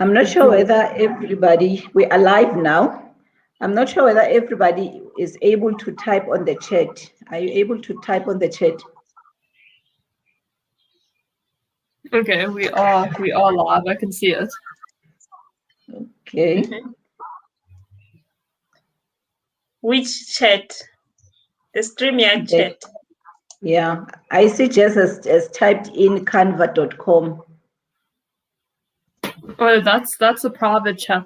I'm not sure whether everybody, we are live now. I'm not sure whether everybody is able to type on the chat. Are you able to type on the chat? Okay, we are live. I can see it. Okay. Which chat? The StreamYard chat. Yeah, I see Jess has typed in canva.com. Oh, that's a private chat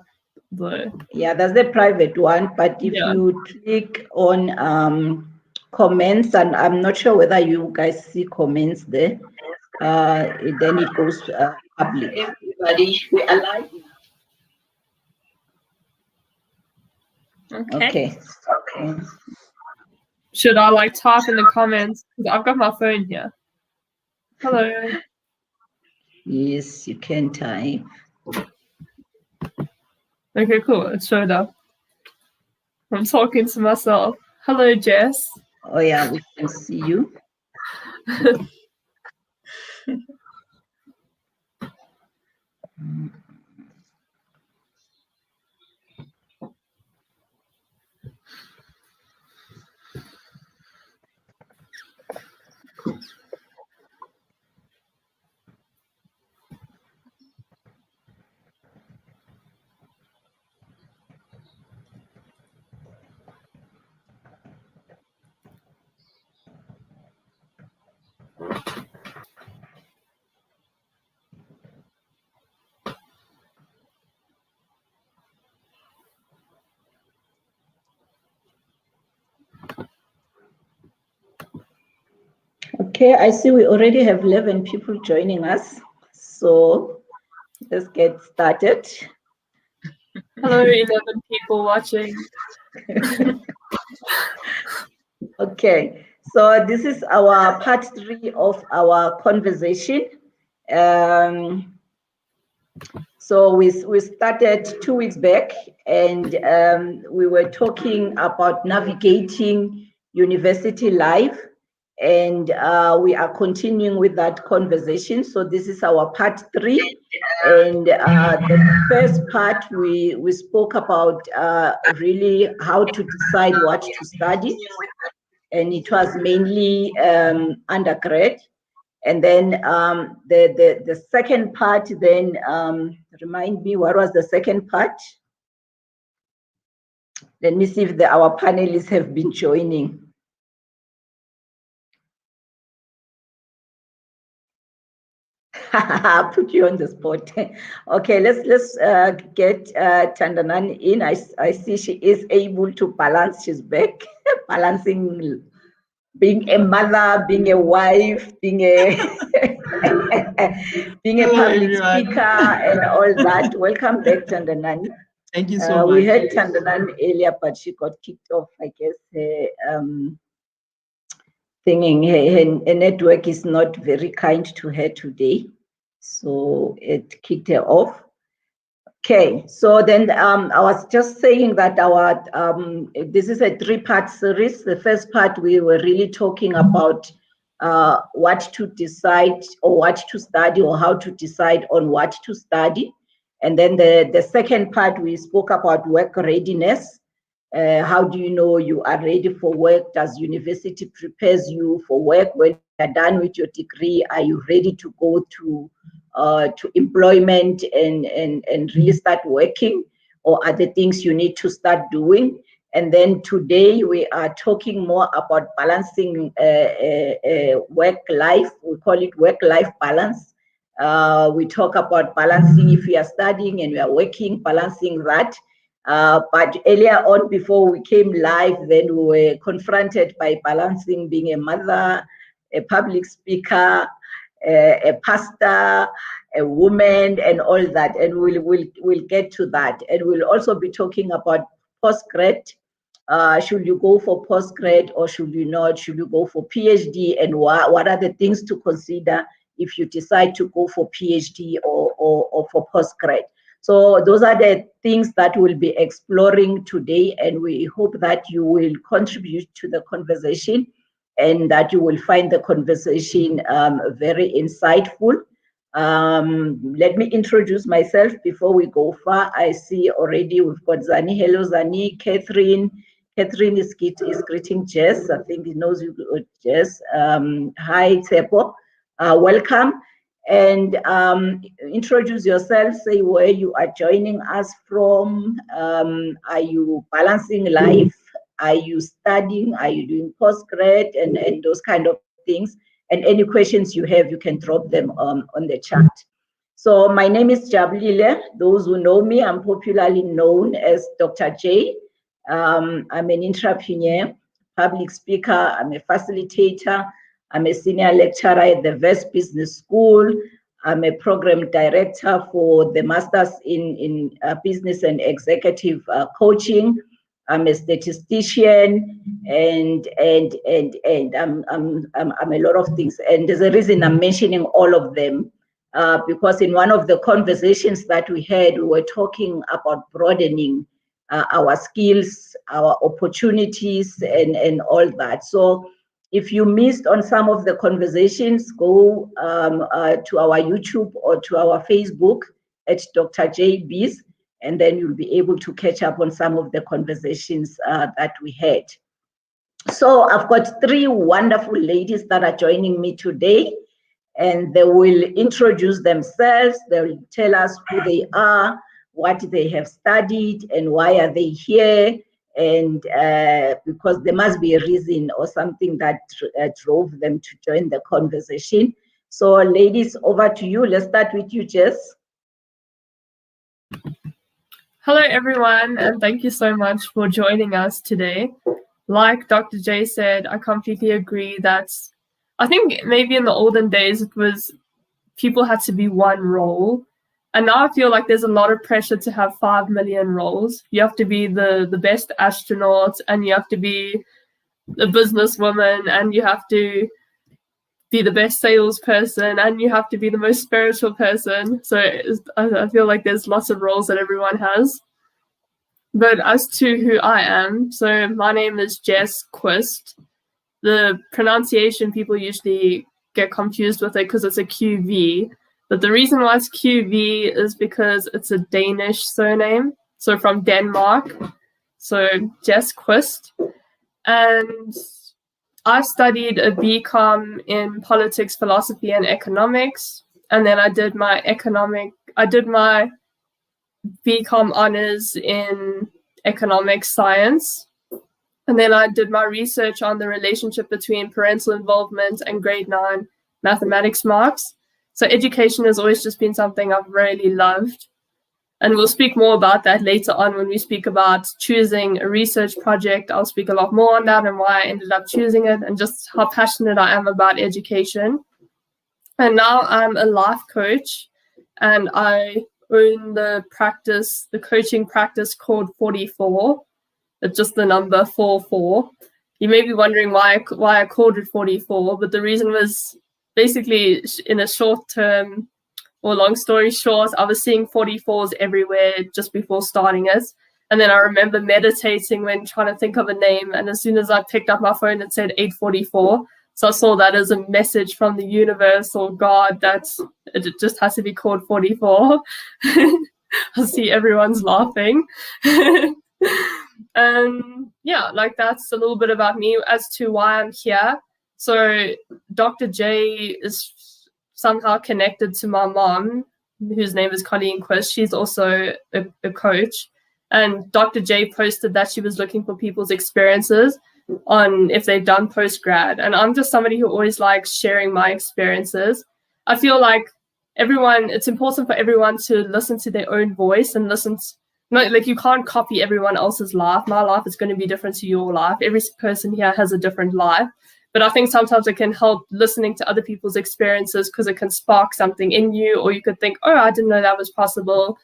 though. Yeah, that's the private one. But if you click on comments, and I'm not sure whether you guys see comments there, then it goes public. Everybody, we are live now. Okay. Should I like type in the comments? Because I've got my phone here. Hello. Yes, you can type. Okay, cool. It showed up. I'm talking to myself. Hello, Jess. Oh yeah, we can see you. Okay, I see we already have 11 people joining us. So let's get started. Hello, 11 people watching. Okay, so this is our part 3 of our conversation. So we started 2 weeks back, and we were talking about navigating university life, and we are continuing with that conversation. So this is our part 3, and the first part we spoke about really how to decide what to study, and it was mainly undergrad. And then the second part, then remind me, what was the second part? Let me see if our panelists have been joining. Put you on the spot. Okay, let's get Tandanan in. I see she is able to balance. She's back, balancing being a mother, being a wife, being a being a public speaker, and all that. Welcome back, Tandanan. Thank you so much. We had Tandanan earlier, but she got kicked off. I guess her network is not very kind to her today, so it kicked her off. Okay, so then I was just saying that our this is a 3-part series. The first part we were really talking about what to decide or what to study or how to decide on what to study. And then the second part we spoke about work readiness. How do you know you are ready for work? Does university prepares you for work? When you're done with your degree, are you ready to go to employment and really start working, or are there things you need to start doing? And then today we are talking more about balancing work life. We call it work-life balance. We talk about balancing if you are studying and you are working, balancing that. But earlier on, before we came live, then we were confronted by balancing being a mother, a public speaker, a pastor, a woman, and all that. And we'll get to that. And we'll also be talking about postgrad. Should you go for postgrad or should you not? Should you go for PhD? And what are the things to consider if you decide to go for PhD or for postgrad? So those are the things that we'll be exploring today, and we hope that you will contribute to the conversation and that you will find the conversation very insightful. Let me introduce myself before we go far. I see already we've got Zani. Hello, Zani. Catherine. Catherine is greeting Jess. I think he knows you, Jess. Hi, Tsepo. Welcome. And introduce yourself. Say where you are joining us from. Are you balancing life? Are you studying? Are you doing postgrad? And those kind of things. And any questions you have, you can drop them on the chat. So my name is Jabulile. Those who know me, I'm popularly known as Dr. J. I'm an entrepreneur, public speaker, I'm a facilitator, I'm a senior lecturer at the West Business School. I'm a program director for the Masters in Business and Executive Coaching. I'm a statistician, and I'm a lot of things. And there's a reason I'm mentioning all of them, because in one of the conversations that we had, we were talking about broadening our skills, our opportunities, and all that. So if you missed on some of the conversations, go to our YouTube or to our Facebook at Dr. J Biz, and then you'll be able to catch up on some of the conversations that we had. So I've got three wonderful ladies that are joining me today, and they will introduce themselves. They will tell us who they are, what they have studied, and why are they here. And because there must be a reason or something that drove them to join the conversation. So ladies, over to you. Let's start with you, Jess. Hello, everyone, and thank you so much for joining us today. Like Dr. J said, I completely agree that I think maybe in the olden days it was people had to be one role. And now I feel like there's a lot of pressure to have 5 million roles. You have to be the best astronaut, and you have to be a businesswoman, and you have to be the best salesperson, and you have to be the most spiritual person. So I feel like there's lots of roles that everyone has. But as to who I am, so my name is Jess Quist. The pronunciation, people usually get confused with it because it's a QV. But the reason why it's QV is because it's a Danish surname. So from Denmark. So Jess Quist. And I studied a BCom in politics, philosophy, and economics. And then I did my BCom honors in economic science. And then I did my research on the relationship between parental involvement and grade 9 mathematics marks. So education has always just been something I've really loved. And we'll speak more about that later on when we speak about choosing a research project. I'll speak a lot more on that and why I ended up choosing it and just how passionate I am about education. And now I'm a life coach, and I own the coaching practice called 44. It's just the number 44. You may be wondering why I called it 44, but the reason was basically in a short term, or long story short, I was seeing 44s everywhere just before starting it. And then I remember meditating when trying to think of a name. And as soon as I picked up my phone, it said 844. So I saw that as a message from the universe or God that it just has to be called 44. I see everyone's laughing. Yeah, like that's a little bit about me. As to why I'm here, so Dr. J is somehow connected to my mom, whose name is Colleen Quist. She's also a coach, and Dr. J posted that she was looking for people's experiences on if they've done postgrad, and I'm just somebody who always likes sharing my experiences. I feel like it's important for everyone to listen to their own voice and like you can't copy everyone else's life. My life is going to be different to your life. Every person here has a different life. But I think sometimes it can help listening to other people's experiences because it can spark something in you, or you could think, oh, I didn't know that was possible.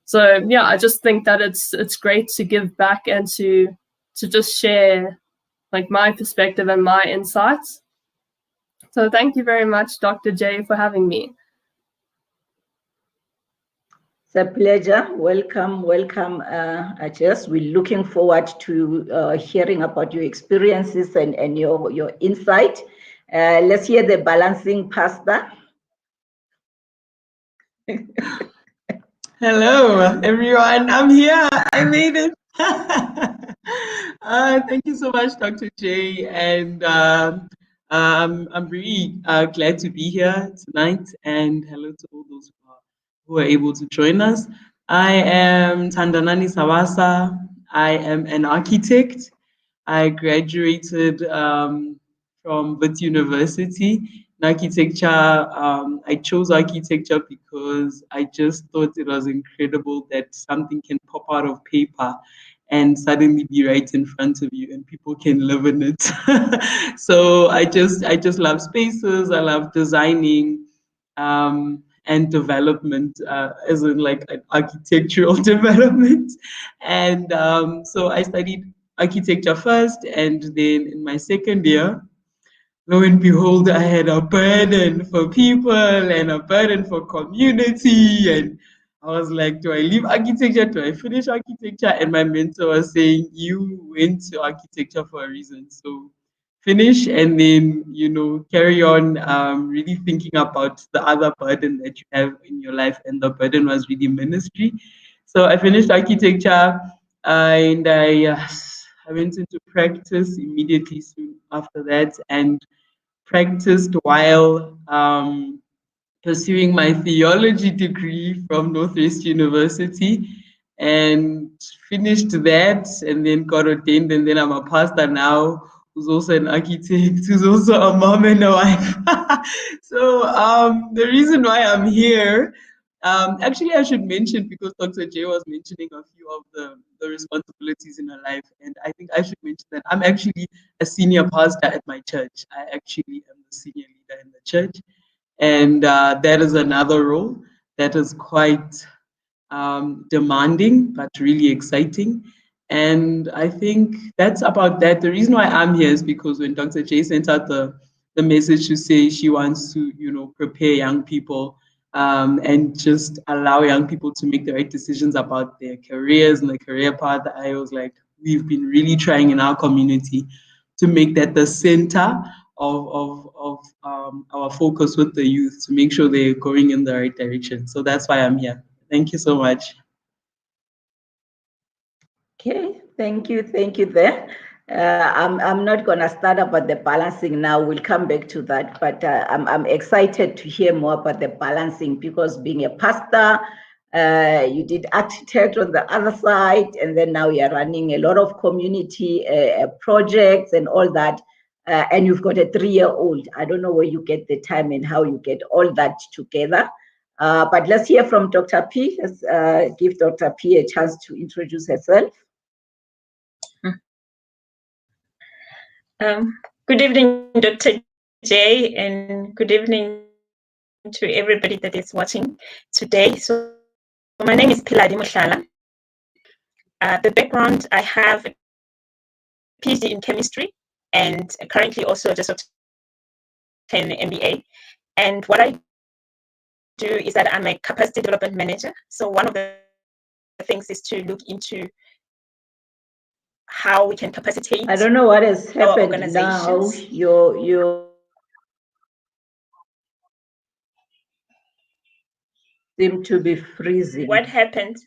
So yeah, I just think that it's great to give back and to just share like my perspective and my insights. So thank you very much, Dr. J, for having me. It's a pleasure. Welcome, Jess. We're looking forward to hearing about your experiences and your insight. Let's hear the balancing pastor. Hello, everyone. I'm here. I made it. Thank you so much, Dr. J. And I'm really glad to be here tonight. And hello to all those who are able to join us. I am Tandanani Sawasa. I am an architect. I graduated from Wits University in architecture. I chose architecture because I just thought it was incredible that something can pop out of paper and suddenly be right in front of you and people can live in it. So I just love spaces. I love designing and development, as in like an architectural development. And so I studied architecture first, and then in my second year, lo and behold, I had a burden for people and a burden for community. And I was like, do I leave architecture? Do I finish architecture? And my mentor was saying, you went to architecture for a reason. So finish and then, carry on really thinking about the other burden that you have in your life. And the burden was really ministry. So I finished architecture and I went into practice immediately soon after that and practiced while pursuing my theology degree from Northwest University and finished that and then got ordained. And then I'm a pastor now who's also an architect, who's also a mom and a wife. So the reason why I'm here, actually I should mention, because Dr. J was mentioning a few of the responsibilities in her life. And I think I should mention that I'm actually a senior pastor at my church. I actually am the senior leader in the church. And that is another role that is quite demanding, but really exciting. And I think that's about that. The reason why I'm here is because when Dr. J sent out the message to say she wants to, prepare young people and just allow young people to make the right decisions about their careers and the career path, I was like, we've been really trying in our community to make that the center of our focus with the youth, to make sure they're going in the right direction. So that's why I'm here. Thank you so much. Okay, thank you there. I'm not going to start about the balancing now. We'll come back to that, but I'm excited to hear more about the balancing, because being a pastor, you did architect on the other side, and then now you're running a lot of community projects and all that, and you've got a 3-year-old. I don't know where you get the time and how you get all that together. But let's hear from Dr. P. Let's give Dr. P a chance to introduce herself. Good evening, Dr. J, and good evening to everybody that is watching today. So my name is Piladi Mushala. The background, I have a PhD in chemistry and currently also just obtained an MBA. And what I do is that I'm a capacity development manager. So one of the things is to look into how we can capacitate. I don't know what has happened now. You seem to be freezing. What happened?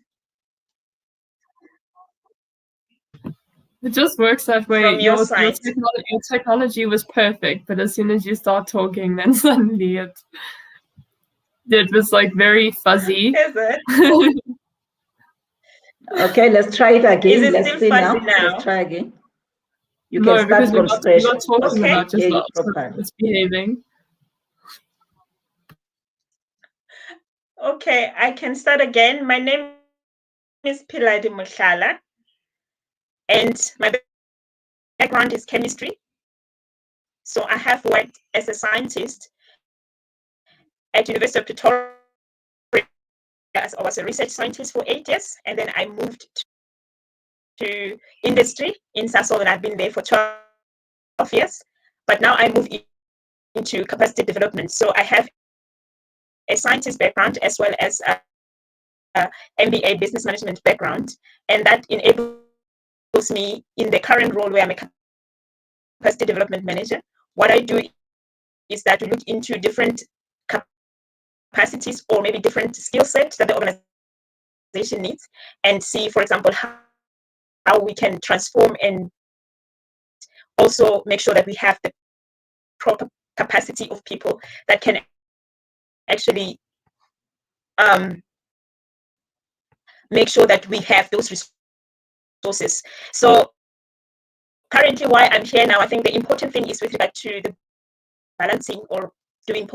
It just works that way. From your Your side. technology was perfect, but as soon as you start talking, then suddenly it was like very fuzzy. Is it? Okay, let's try it again. Is it Let's still see fuzzy now. now? Let's try again. You No, can start because from scratch. you're not talking Okay. about yourself, so properly. it's behaving. Okay, I can start again. My name is Piladi Mushala, and my background is chemistry. So I have worked as a scientist at University of Pretoria. I was a research scientist for 8 years, and then I moved to industry in Sasol, and I've been there for 12 years. But now I move into capacity development. So I have a scientist background as well as a MBA business management background, and that enables me in the current role where I'm a capacity development manager. What I do is that we look into different capacities or maybe different skill sets that the organization needs, and see, for example, how we can transform and also make sure that we have the proper capacity of people that can actually make sure that we have those resources. So currently, why I'm here now, I think the important thing is with regard to the balancing or doing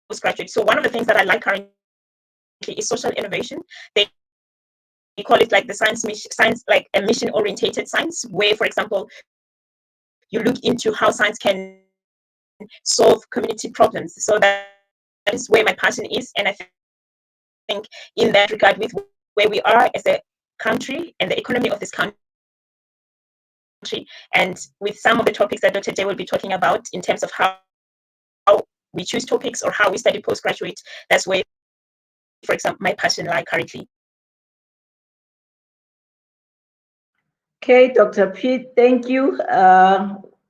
postgraduate. So one of the things that I like currently is social innovation. They call it like the science, like a mission-orientated science, where, for example, you look into how science can solve community problems. So that is where my passion is, and I think in that regard, with where we are as a country and the economy of this country, and with some of the topics that Dr. J will be talking about in terms of how we choose topics or how we study postgraduate, that's where, for example, my passion lies currently. Okay, Dr. Pete, thank you.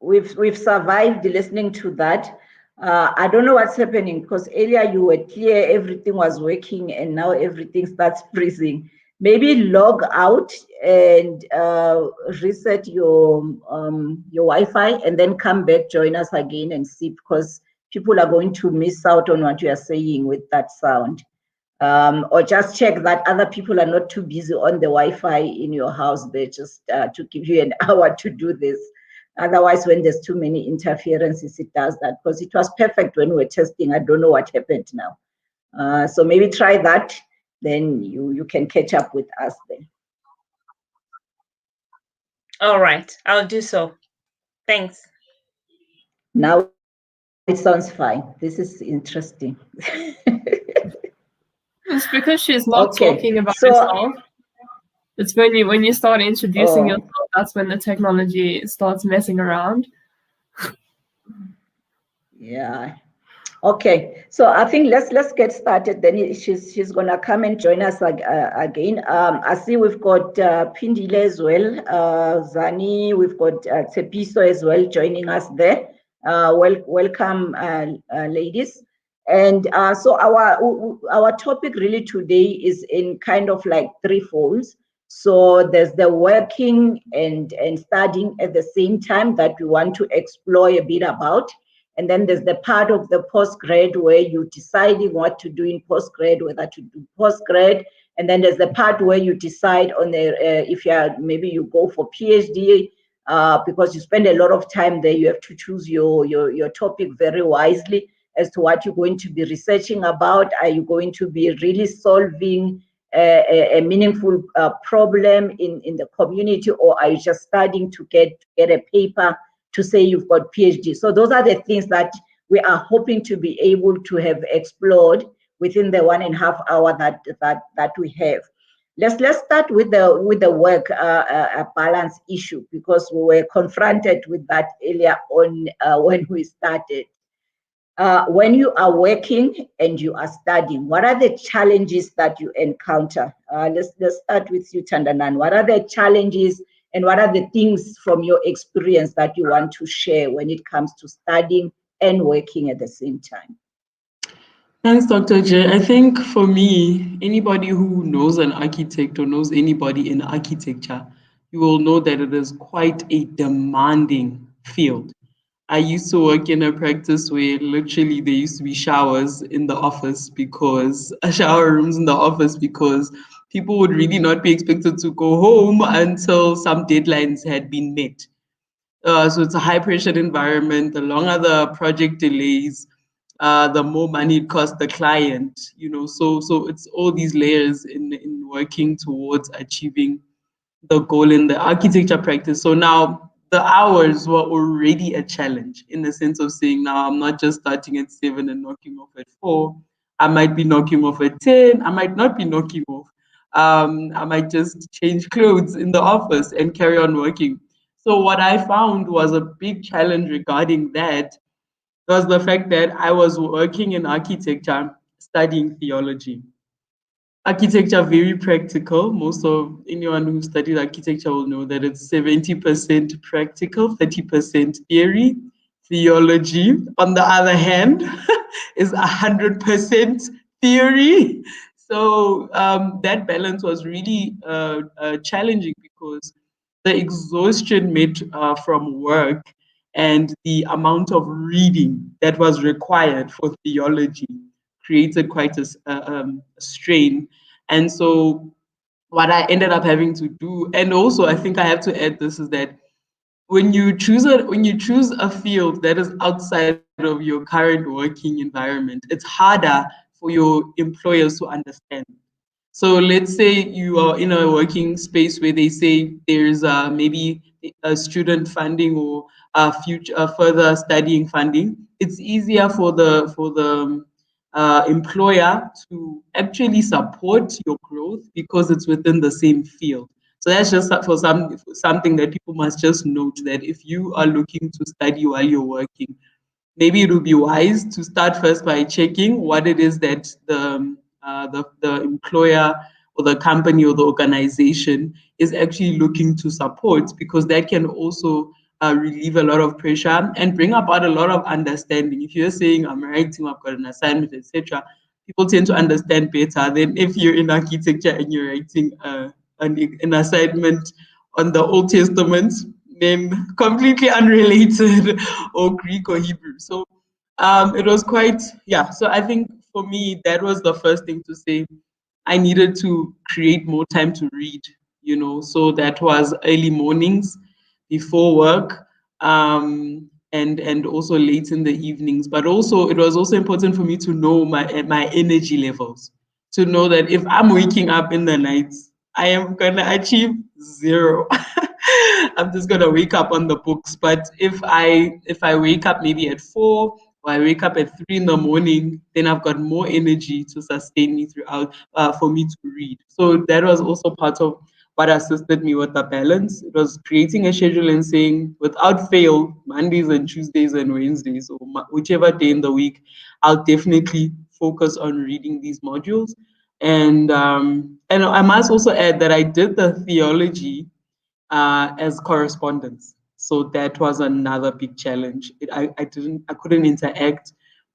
We've survived listening to that. I don't know what's happening, because earlier you were clear, everything was working, and now everything starts freezing. Maybe log out and reset your Wi-Fi, and then come back, join us again and see, because people are going to miss out on what you are saying with that sound. Or just check that other people are not too busy on the Wi-Fi in your house. They just to give you an hour to do this. Otherwise, when there's too many interferences, it does that. Because it was perfect when we were testing. I don't know what happened now. So maybe try that. Then you can catch up with us then. All right, I'll do so. Thanks. Now it sounds fine. This is interesting. It's because she's not Okay, talking about so- herself. It's when you start introducing Oh. yourself, that's when the technology starts messing around. Yeah. Okay. So I think let's get started. Then she's gonna come and join us again. I see we've got Pindile as well, Zani. We've got Tsepiso as well joining us there. Welcome, ladies. And so our topic really today is in kind of like three folds. So there's the working and studying at the same time that we want to explore a bit about. And then there's the part of the postgrad where you're deciding what to do in postgrad, whether to do postgrad. And then there's the part where you decide on the if maybe you go for PhD, because you spend a lot of time there. You have to choose your topic very wisely as to what you're going to be researching about. Are you going to be really solving a meaningful problem in the community, or are you just studying to get a paper to say you've got PhD? So those are the things that we are hoping to be able to have explored within the 1.5 hour that we have. Let's start with the work balance issue, because we were confronted with that earlier on when we started. When you are working and you are studying, what are the challenges that you encounter? Let's start with you, Tandanan. What are the challenges and what are the things from your experience that you want to share when it comes to studying and working at the same time? Thanks, Dr. J. I think for me, anybody who knows an architect or knows anybody in architecture, you will know that it is quite a demanding field. I used to work in a practice where literally there used to be showers in the office because shower rooms in the office because people would really not be expected to go home until some deadlines had been met. So it's a high pressure environment. The longer the project delays, the more money it costs the client. So it's all these layers in working towards achieving the goal in the architecture practice. So now the hours were already a challenge in the sense of saying, now I'm not just starting at 7 and knocking off at 4. I might be knocking off at 10. I might not be knocking off. I might just change clothes in the office and carry on working. So what I found was a big challenge regarding that was the fact that I was working in architecture, studying theology. Architecture, very practical. Most of anyone who studied architecture will know that it's 70% practical, 30% theory. Theology, on the other hand, is 100% theory. So that balance was really challenging because the exhaustion met from work and the amount of reading that was required for theology created quite a strain. And so what I ended up having to do, and also I think I have to add this, is that when you choose a field that is outside of your current working environment, it's harder for your employers to understand. So let's say you are in a working space where they say there's maybe a student funding or a future further studying funding. It's easier for the employer to actually support your growth because it's within the same field. So that's just something that people must just note, that if you are looking to study while you're working, maybe it would be wise to start first by checking what it is that the employer or the company or the organization is actually looking to support, because that can also relieve a lot of pressure and bring about a lot of understanding. If you're saying I'm writing, I've got an assignment, etc., people tend to understand better than if you're in architecture and you're writing an assignment on the Old Testament, then completely unrelated, or Greek or Hebrew. So it was quite, yeah. So I think for me, that was the first thing to say. I needed to create more time to read, so that was early mornings before work, and also late in the evenings. But also, it was also important for me to know my energy levels, to know that if I'm waking up in the nights, I am gonna achieve zero. I'm just gonna wake up on the books. But if I wake up maybe at 4, or I wake up at 3 in the morning, then I've got more energy to sustain me throughout, for me to read. So that was also part of what assisted me with the balance. It was creating a schedule and saying, without fail, Mondays and Tuesdays and Wednesdays, or whichever day in the week, I'll definitely focus on reading these modules. And I must also add that I did the theology as correspondence. So that was another big challenge. I couldn't interact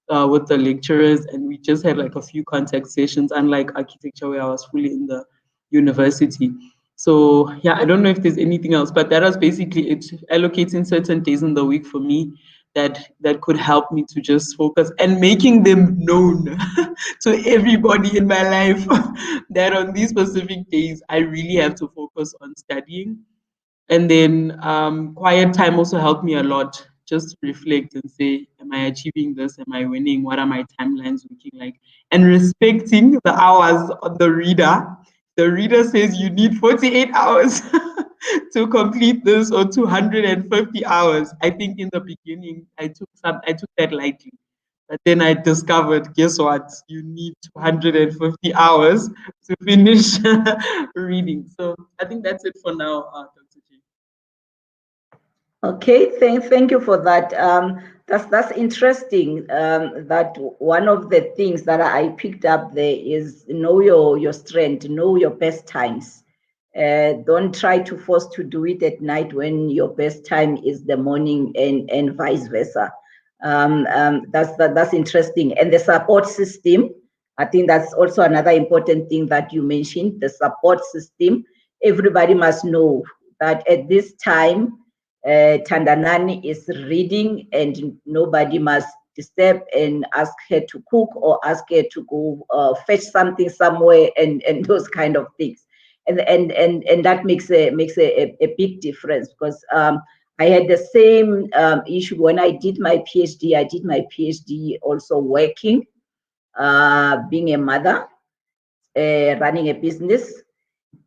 with the lecturers, and we just had like a few contact sessions, unlike architecture where I was fully in the university. So yeah, I don't know if there's anything else, but that was basically it. Allocating certain days in the week for me that could help me to just focus, and making them known to everybody in my life that on these specific days I really have to focus on studying. And then quiet time also helped me a lot, just to reflect and say, am I achieving this? Am I winning? What are my timelines looking like? And respecting the hours of the reader. The reader says you need 48 hours to complete this, or 250 hours. I think in the beginning I took that lightly. But then I discovered, guess what? You need 250 hours to finish reading. So I think that's it for now, Dr. G. Okay, thank you for that. That's interesting. That one of the things that I picked up there is know your strength, know your best times. Don't try to force to do it at night when your best time is the morning, and vice versa. That's interesting. And the support system, I think that's also another important thing that you mentioned. The support system. Everybody must know that at this time, Tandanani is reading, and nobody must disturb and ask her to cook or ask her to go fetch something somewhere, and those kind of things. And that makes a big difference, because I had the same issue when I did my PhD. I did my PhD also working, being a mother, running a business,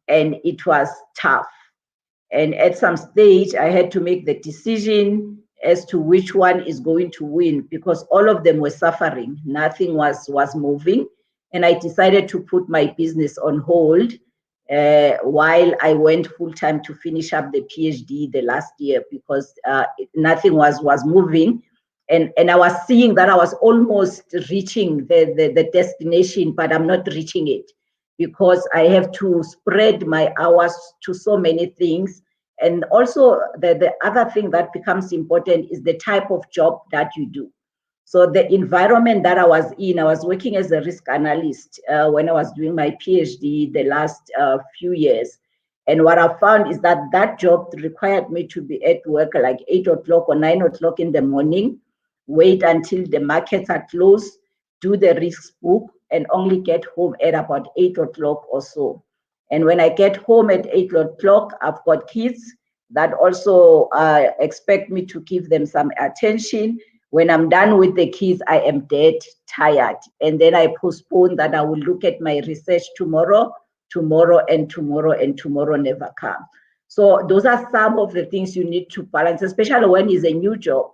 and it was tough. And at some stage, I had to make the decision as to which one is going to win, because all of them were suffering. Nothing was moving. And I decided to put my business on hold while I went full time to finish up the PhD the last year, because nothing was moving. And I was seeing that I was almost reaching the destination, but I'm not reaching it, because I have to spread my hours to so many things. And also the other thing that becomes important is the type of job that you do. So the environment that I was in, I was working as a risk analyst when I was doing my PhD the last few years. And what I found is that that job required me to be at work like 8 o'clock or 9 o'clock in the morning, wait until the markets are closed, do the risk book, and only get home at about 8 o'clock or so. And when I get home at 8 o'clock, I've got kids that also expect me to give them some attention. When I'm done with the kids, I am dead tired. And then I postpone that I will look at my research tomorrow, and tomorrow never come. So those are some of the things you need to balance, especially when it's a new job.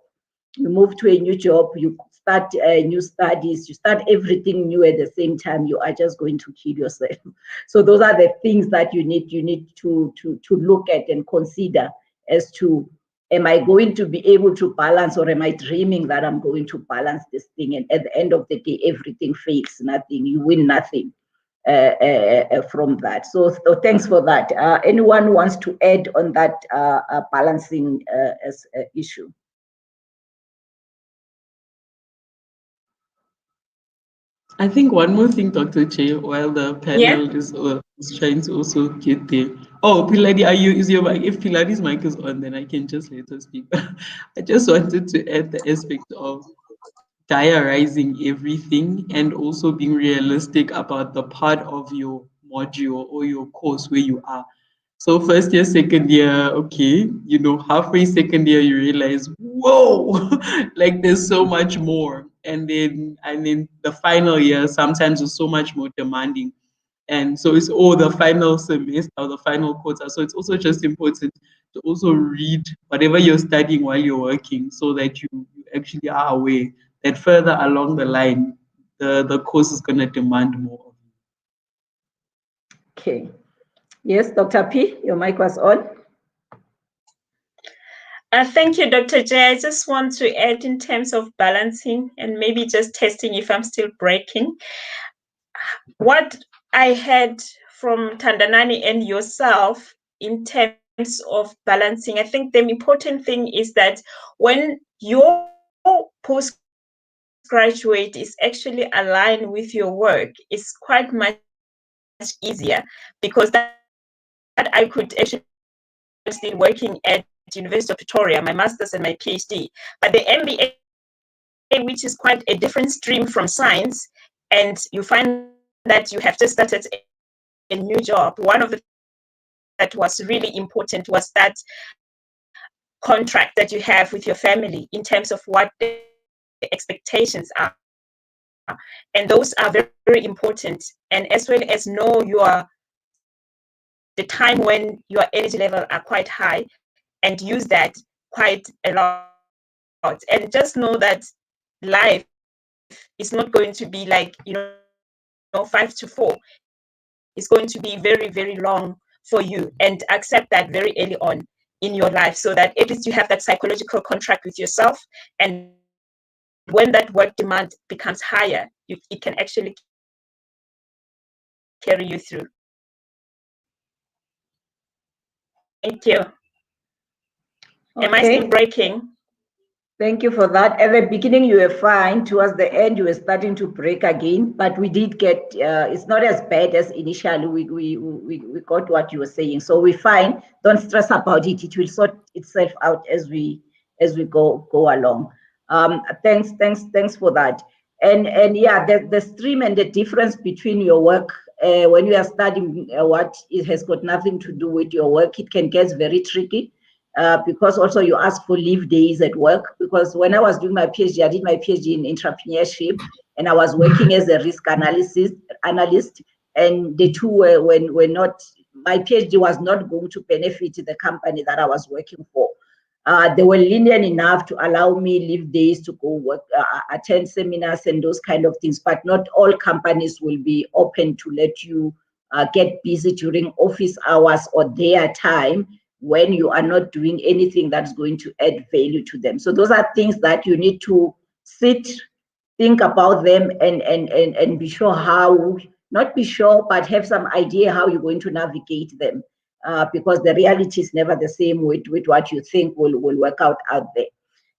You move to a new job, you start new studies, you start everything new at the same time, you are just going to kill yourself. So those are the things that you need to look at and consider as to, am I going to be able to balance, or am I dreaming that I'm going to balance this thing? And at the end of the day, everything fails, nothing, you win nothing from that. So thanks for that. Anyone wants to add on that balancing issue? I think one more thing, Dr. Che, while the panel is trying to also get there. Oh, Piladi, is your mic? If Piladi's mic is on, then I can just let her speak. I just wanted to add the aspect of diarizing everything and also being realistic about the part of your module or your course where you are. So first year, second year, okay, halfway second year, you realize, whoa, like there's so much more. And then the final year sometimes is so much more demanding. And so it's all the final semester or the final quarter. So it's also just important to also read whatever you're studying while you're working, so that you actually are aware that further along the line, the course is going to demand more. Okay. Yes, Dr. P, your mic was on. Thank you, Dr. J. I just want to add in terms of balancing and maybe just testing if I'm still breaking. What I heard from Tandanani and yourself in terms of balancing, I think the important thing is that when your postgraduate is actually aligned with your work, it's quite much easier, because that I could actually still working at University of Pretoria, my master's and my PhD, but the MBA, which is quite a different stream from science, and you find that you have just started a new job. One of the that was really important was that contract that you have with your family in terms of what the expectations are, and those are very, very important. And as well as know the time when your energy level are quite high, and use that quite a lot. And just know that life is not going to be like 5 to 4. It's going to be very, very long for you, and accept that very early on in your life, so that at least you have that psychological contract with yourself. And when that work demand becomes higher, it can actually carry you through. Thank you. Okay. Am I still breaking? Thank you for that. At the beginning, you were fine. Towards the end, you were starting to break again, but we did get, it's not as bad as initially. We got what you were saying. So we're fine. Don't stress about it. It will sort itself out as we go along. Thanks for that. And yeah, the stream and the difference between your work, when you are studying what it has got nothing to do with your work, it can get very tricky. Because also you ask for leave days at work. Because when I was doing my PhD, I did my PhD in entrepreneurship, and I was working as a risk analyst, and the two were not, my PhD was not going to benefit the company that I was working for. They were lenient enough to allow me leave days to go work, attend seminars and those kind of things, but not all companies will be open to let you get busy during office hours or their time, when you are not doing anything that's going to add value to them. So those are things that you need to think about them, and be sure how, not be sure, but have some idea how you're going to navigate them, because the reality is never the same with what you think will work out there.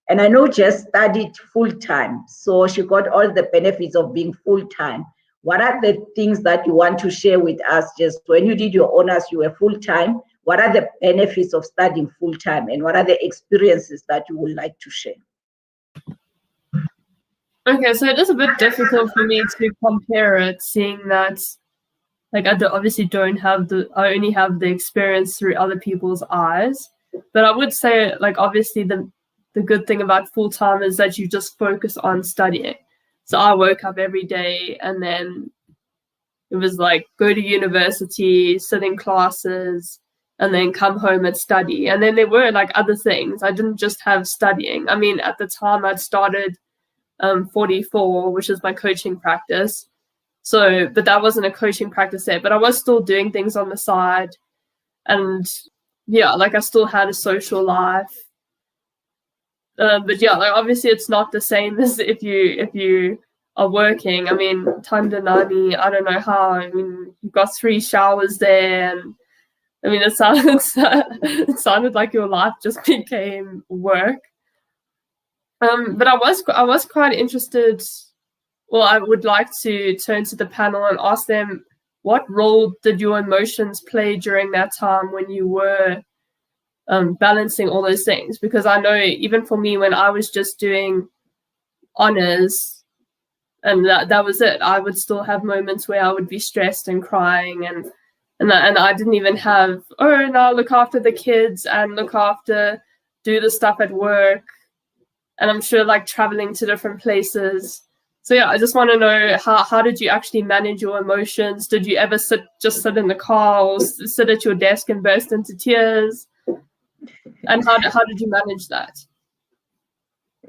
And I know Jess studied full-time, so she got all the benefits of being full-time. What are the things that you want to share with us? Just when you did your honors, you were full-time. What are the benefits of studying full-time, and what are the experiences that you would like to share? Okay, so it is a bit difficult for me to compare it, seeing that like obviously I only have the experience through other people's eyes. But I would say, like, obviously the good thing about full-time is that you just focus on studying. So I woke up every day, and then it was like go to university, sit in classes, and then come home and study. And then there were like other things. I didn't just have studying. I mean, at the time I'd started 44, which is my coaching practice. So, but that wasn't a coaching practice there, but I was still doing things on the side. And yeah, like I still had a social life. But yeah, like obviously it's not the same as if you are working. I mean, Tandanani, I don't know how. I mean, you've got 3 showers there, and I mean, it sounded like your life just became work. But I was quite interested. Well, I would like to turn to the panel and ask them, what role did your emotions play during that time when you were balancing all those things? Because I know even for me, when I was just doing honors and that was it, I would still have moments where I would be stressed and crying, and I didn't even have, oh, now look after the kids and do the stuff at work. And I'm sure like traveling to different places. So yeah, I just want to know how did you actually manage your emotions? Did you ever sit in the car or sit at your desk and burst into tears? And how did you manage that?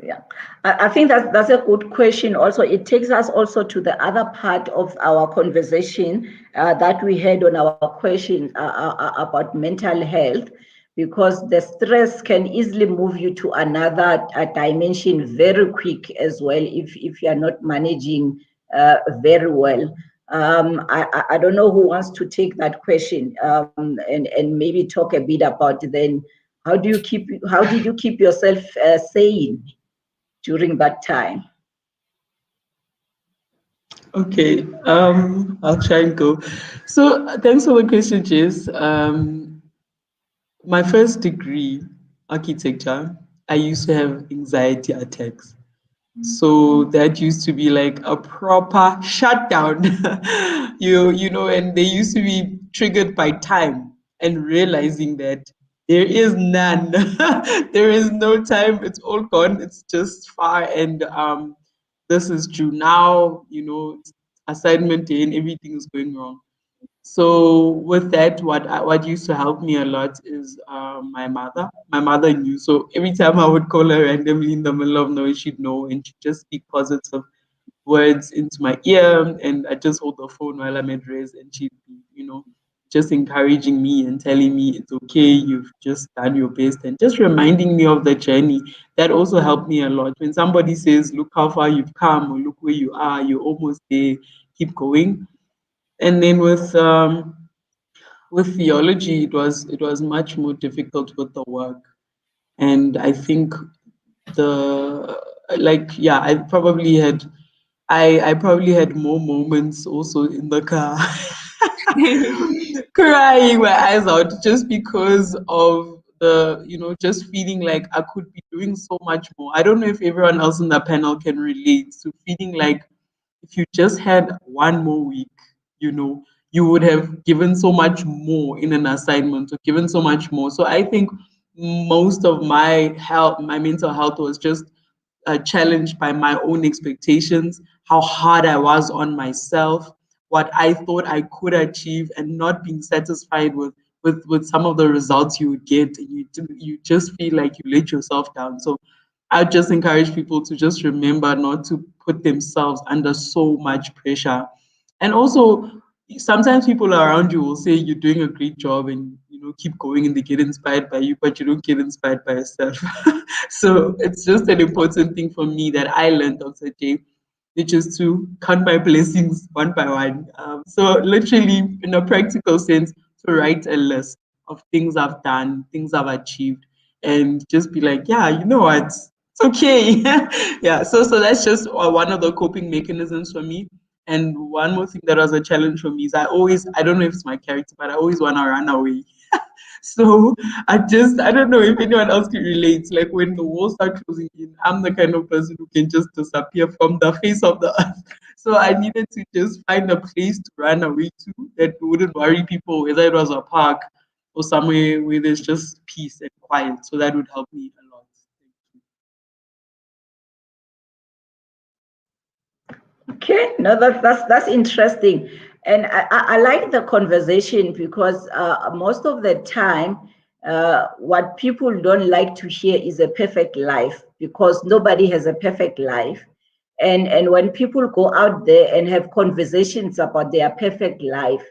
Yeah, I think that's a good question. Also, it takes us also to the other part of our conversation that we had on our question about mental health, because the stress can easily move you to another dimension very quick as well if you are not managing very well. I don't know who wants to take that question and maybe talk a bit about then how did you keep yourself sane during that time? Okay, I'll try and go. So thanks for the question, Jess. My first degree, architecture, I used to have anxiety attacks. So that used to be like a proper shutdown. you know, and they used to be triggered by time and realizing that there is none. There is no time, it's all gone, it's just far. And this is true now, you know, assignment day and everything is going wrong. So with that, what used to help me a lot is my mother. My mother knew, so every time I would call her randomly in the middle of nowhere, she'd know, and she'd just speak positive words into my ear, and I just hold the phone while I'm at rest, and she'd be, you know, just encouraging me and telling me it's okay, you've just done your best, and just reminding me of the journey. That also helped me a lot. When somebody says, "Look how far you've come," or "Look where you are, you're almost there, keep going." And then with theology, it was much more difficult with the work, and I think the like yeah, I probably had more moments also in the car, crying my eyes out just because of the, you know, just feeling like I could be doing so much more. I don't know if everyone else in the panel can relate to feeling like if you just had one more week, you know, you would have given so much more in an assignment or given so much more. So I think most of my mental health was just challenged by my own expectations, how hard I was on myself, what I thought I could achieve, and not being satisfied with some of the results you would get, and you just feel like you let yourself down. So I just encourage people to just remember not to put themselves under so much pressure. And also, sometimes people around you will say you're doing a great job and, you know, keep going, and they get inspired by you, but you don't get inspired by yourself. So it's just an important thing for me that I learned on Saturday, which is to count my blessings one by one. So literally, in a practical sense, to write a list of things I've done, things I've achieved, and just be like, yeah, you know what? It's okay. Yeah, so that's just one of the coping mechanisms for me. And one more thing that was a challenge for me is I don't know if it's my character, but I always want to run away. So I don't know if anyone else can relate. Like when the walls start closing in, I'm the kind of person who can just disappear from the face of the earth. So I needed to just find a place to run away to that wouldn't worry people, whether it was a park or somewhere where there's just peace and quiet. So that would help me a lot. Okay, no, that's interesting, and I like the conversation because most of the time, what people don't like to hear is a perfect life because nobody has a perfect life, and when people go out there and have conversations about their perfect life,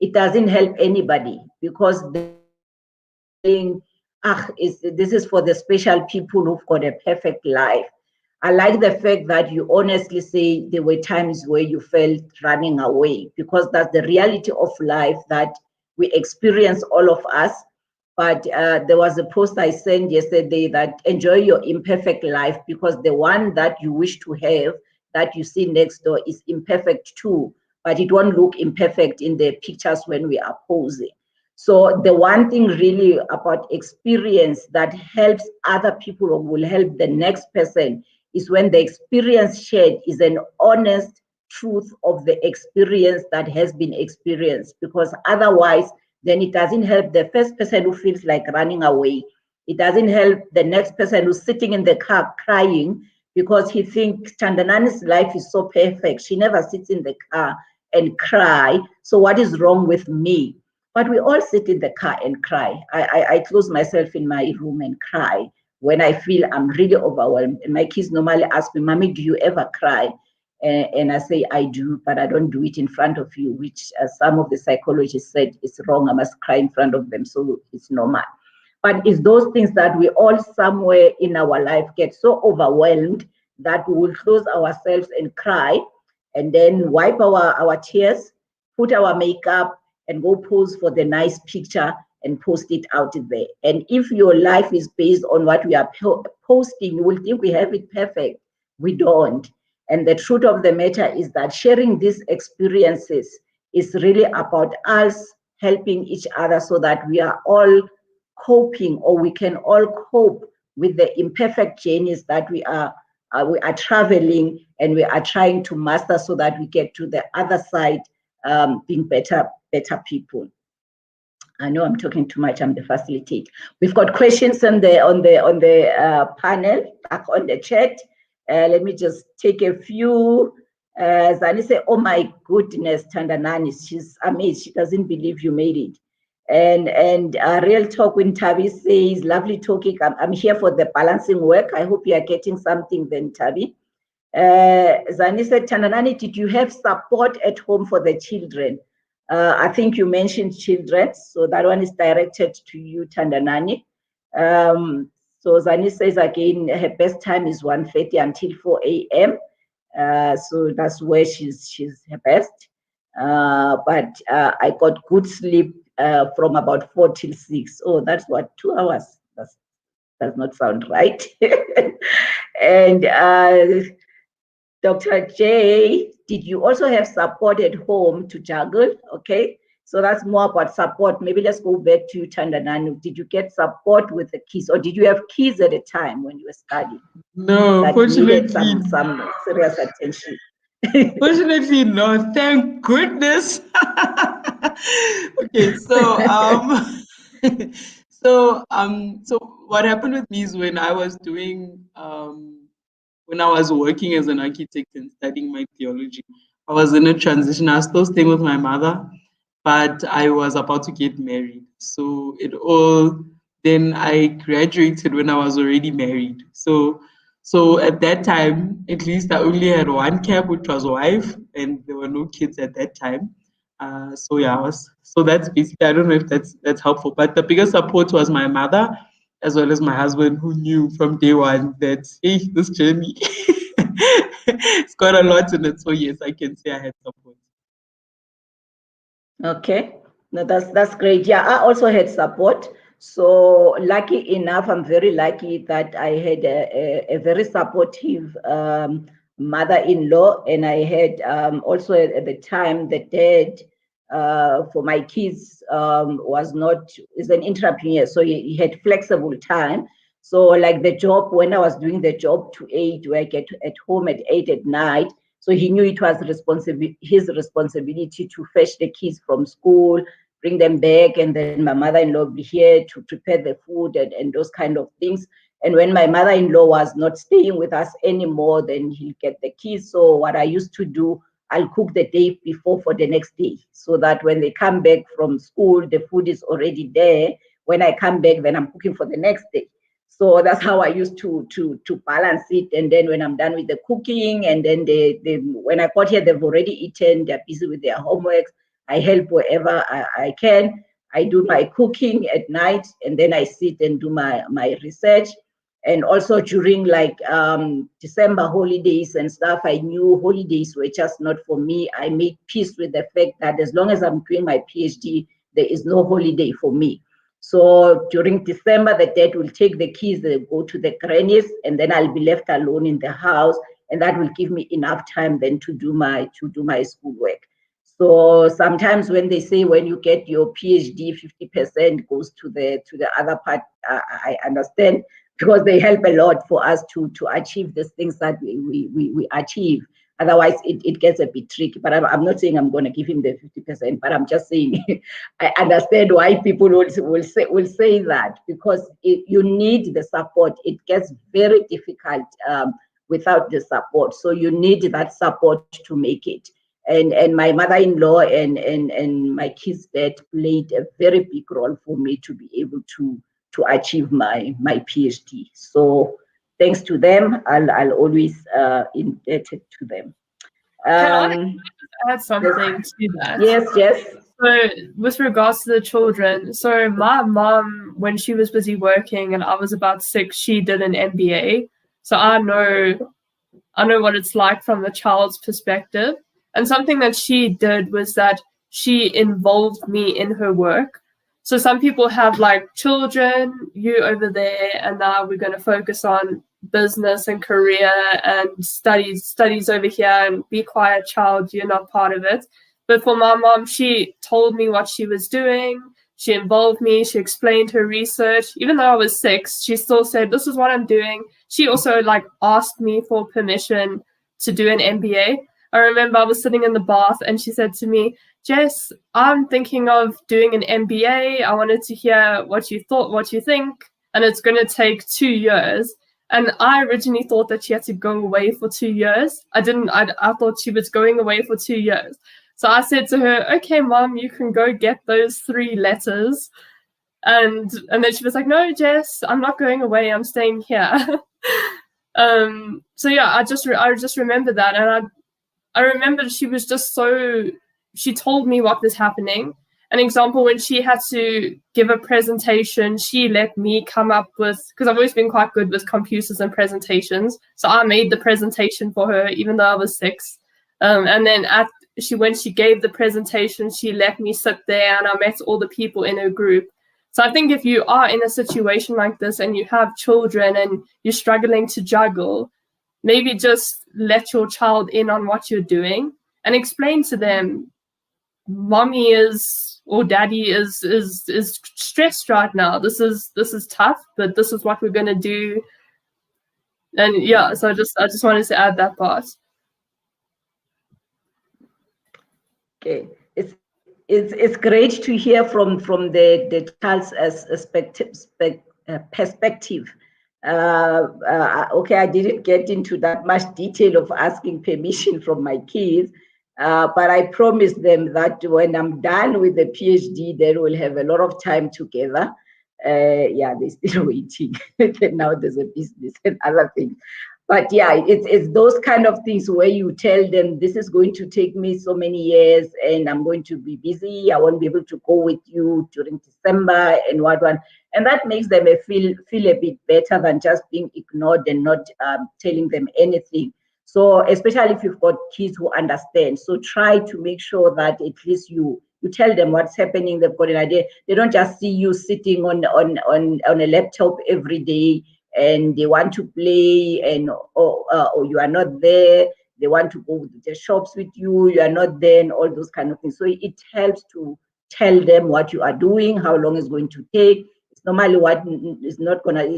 it doesn't help anybody because they think, ah, this is for the special people who've got a perfect life. I like the fact that you honestly say there were times where you felt running away because that's the reality of life that we experience, all of us. But there was a post I sent yesterday that enjoy your imperfect life because the one that you wish to have that you see next door is imperfect too, but it won't look imperfect in the pictures when we are posing. So the one thing really about experience that helps other people or will help the next person is when the experience shared is an honest truth of the experience that has been experienced, because otherwise then it doesn't help the first person who feels like running away. It doesn't help the next person who's sitting in the car crying because he thinks Tandanani's life is so perfect. She never sits in the car and cry. So what is wrong with me? But we all sit in the car and cry. I close myself in my room and cry when I feel I'm really overwhelmed. And my kids normally ask me, Mommy, do you ever cry? And I say, I do, but I don't do it in front of you, which some of the psychologists said is wrong. I must cry in front of them, so it's normal. But it's those things that we all somewhere in our life get so overwhelmed that we will close ourselves and cry and then wipe our tears, put our makeup, and go pose for the nice picture and post it out there. And if your life is based on what we are posting, you will think we have it perfect. We don't. And the truth of the matter is that sharing these experiences is really about us helping each other so that we are all coping, or we can all cope with the imperfect journeys that we are traveling and we are trying to master so that we get to the other side being better people. I know I'm talking too much. I'm the facilitator. We've got questions on the panel, back on the chat. Let me just take a few. Zani say, "Oh my goodness, Tandanani, she's amazed. She doesn't believe you made it." And Real Talk when Tavi says, "Lovely talking. I'm here for the balancing work. I hope you are getting something then, Tavi." Zani said, "Tandanani, did you have support at home for the children?" I think you mentioned children, so that one is directed to you, Tandanani. So Zani says again, her best time is 1:30 until 4 a.m. So that's where she's her best. But I got good sleep from about 4 till 6. Oh, that's what, 2 hours? That does not sound right. And Dr. J, did you also have support at home to juggle? Okay, so that's more about support. Maybe let's go back to Tandanani. Did you get support with the kids, or did you have kids at the time when you were studying? No, that fortunately, needed some serious attention? fortunately, no. Thank goodness. Okay, so what happened with me is when I was when I was working as an architect and studying my theology, I was in a transition. I was still staying with my mother, but I was about to get married. So then I graduated when I was already married. So at that time, at least I only had one cap, which was wife, and there were no kids at that time. So yeah, so that's basically, I don't know if that's helpful, but the biggest support was my mother as well as my husband, who knew from day one that, hey, this journey it's got a lot in it. So yes, I can say I had support. Okay, no, that's great. Yeah, I also had support. So lucky enough, I'm very lucky that I had a very supportive mother-in-law, and I had also at the time the dad for my kids is an entrepreneur, so he had flexible time. So like the job, when I was doing the job to 8, where I get at home at 8 at night, so he knew it was his responsibility to fetch the kids from school, bring them back, and then my mother-in-law be here to prepare the food and those kind of things. And when my mother-in-law was not staying with us anymore, then he'll get the keys. So what I used to do, I'll cook the day before for the next day, so that when they come back from school, the food is already there. When I come back, then I'm cooking for the next day. So that's how I used to balance it. And then when I'm done with the cooking, and then when I got here, they've already eaten, they're busy with their homework. I help wherever I can. I do my cooking at night, and then I sit and do my research. And also during like December holidays and stuff, I knew holidays were just not for me. I made peace with the fact that as long as I'm doing my PhD, there is no holiday for me. So during December, the dad will take the kids, they go to the grannies, and then I'll be left alone in the house, and that will give me enough time then to do my schoolwork. So sometimes when they say when you get your PhD, 50% goes to the other part, I understand, because they help a lot for us to achieve these things that we achieve. Otherwise, it gets a bit tricky. But I'm not saying I'm going to give him the 50%, but I'm just saying I understand why people will say that, because you need the support. It gets very difficult without the support. So you need that support to make it. And my mother-in-law and my kids' dad played a very big role for me to be able to achieve my PhD. So thanks to them, I'll always indebted to them. Can I add something to that? Yes. So with regards to the children, so my mom, when she was busy working and I was about 6, she did an MBA. So I know what it's like from the child's perspective. And something that she did was that she involved me in her work. So some people have like children, you over there, and now we're going to focus on business and career and studies over here, and be quiet, child, you're not part of it. But for my mom, she told me what she was doing. She involved me. She explained her research. Even though I was 6, she still said, this is what I'm doing. She also like asked me for permission to do an MBA. I remember I was sitting in the bath and she said to me, Jess, I'm thinking of doing an MBA. I wanted to hear what you think. And it's going to take 2 years. And I originally thought that she had to go away for 2 years. I thought she was going away for 2 years. So I said to her, okay, Mom, you can go get those 3 letters. And then she was like, no, Jess, I'm not going away. I'm staying here. So yeah, I just remember that. And I remember she was just she told me what was happening. An example, when she had to give a presentation, she let me come up with, because I've always been quite good with computers and presentations. So I made the presentation for her, even though I was 6. And then when she gave the presentation, she let me sit there and I met all the people in her group. So I think if you are in a situation like this and you have children and you're struggling to juggle, maybe just let your child in on what you're doing and explain to them, mommy or daddy is stressed right now. This is tough, but this is what we're going to do. And yeah, so I just wanted to add that part. Okay, it's great to hear from the child's perspective. Okay, I didn't get into that much detail of asking permission from my kids, but I promised them that when I'm done with the PhD, then we'll have a lot of time together. Yeah, they're still waiting. Now there's a business and other things. But yeah, it's those kind of things where you tell them, this is going to take me so many years and I'm going to be busy. I won't be able to go with you during December and what. And that makes them feel a bit better than just being ignored and not telling them anything. So especially if you've got kids who understand. So try to make sure that at least you You tell them what's happening. They've got an idea. They don't just see you sitting on a laptop every day and they want to play, and or you are not there. They want to go to the shops with you. You are not there, and all those kind of things. So it helps to tell them what you are doing, how long it's going to take. It's normally what is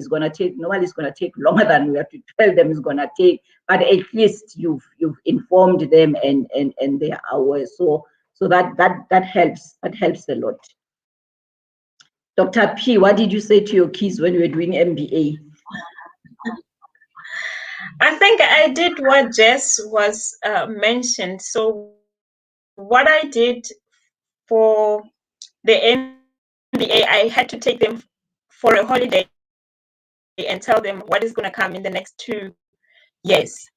gonna take. Normally, it's gonna take longer than we have to tell them it's gonna take. But at least you've informed them and they are aware. So that helps. That helps a lot. Dr. P, what did you say to your kids when you were doing MBA? I think I did what Jess was mentioned. So what I did for the MBA, I had to take them for a holiday and tell them what is going to come in the next 2 years.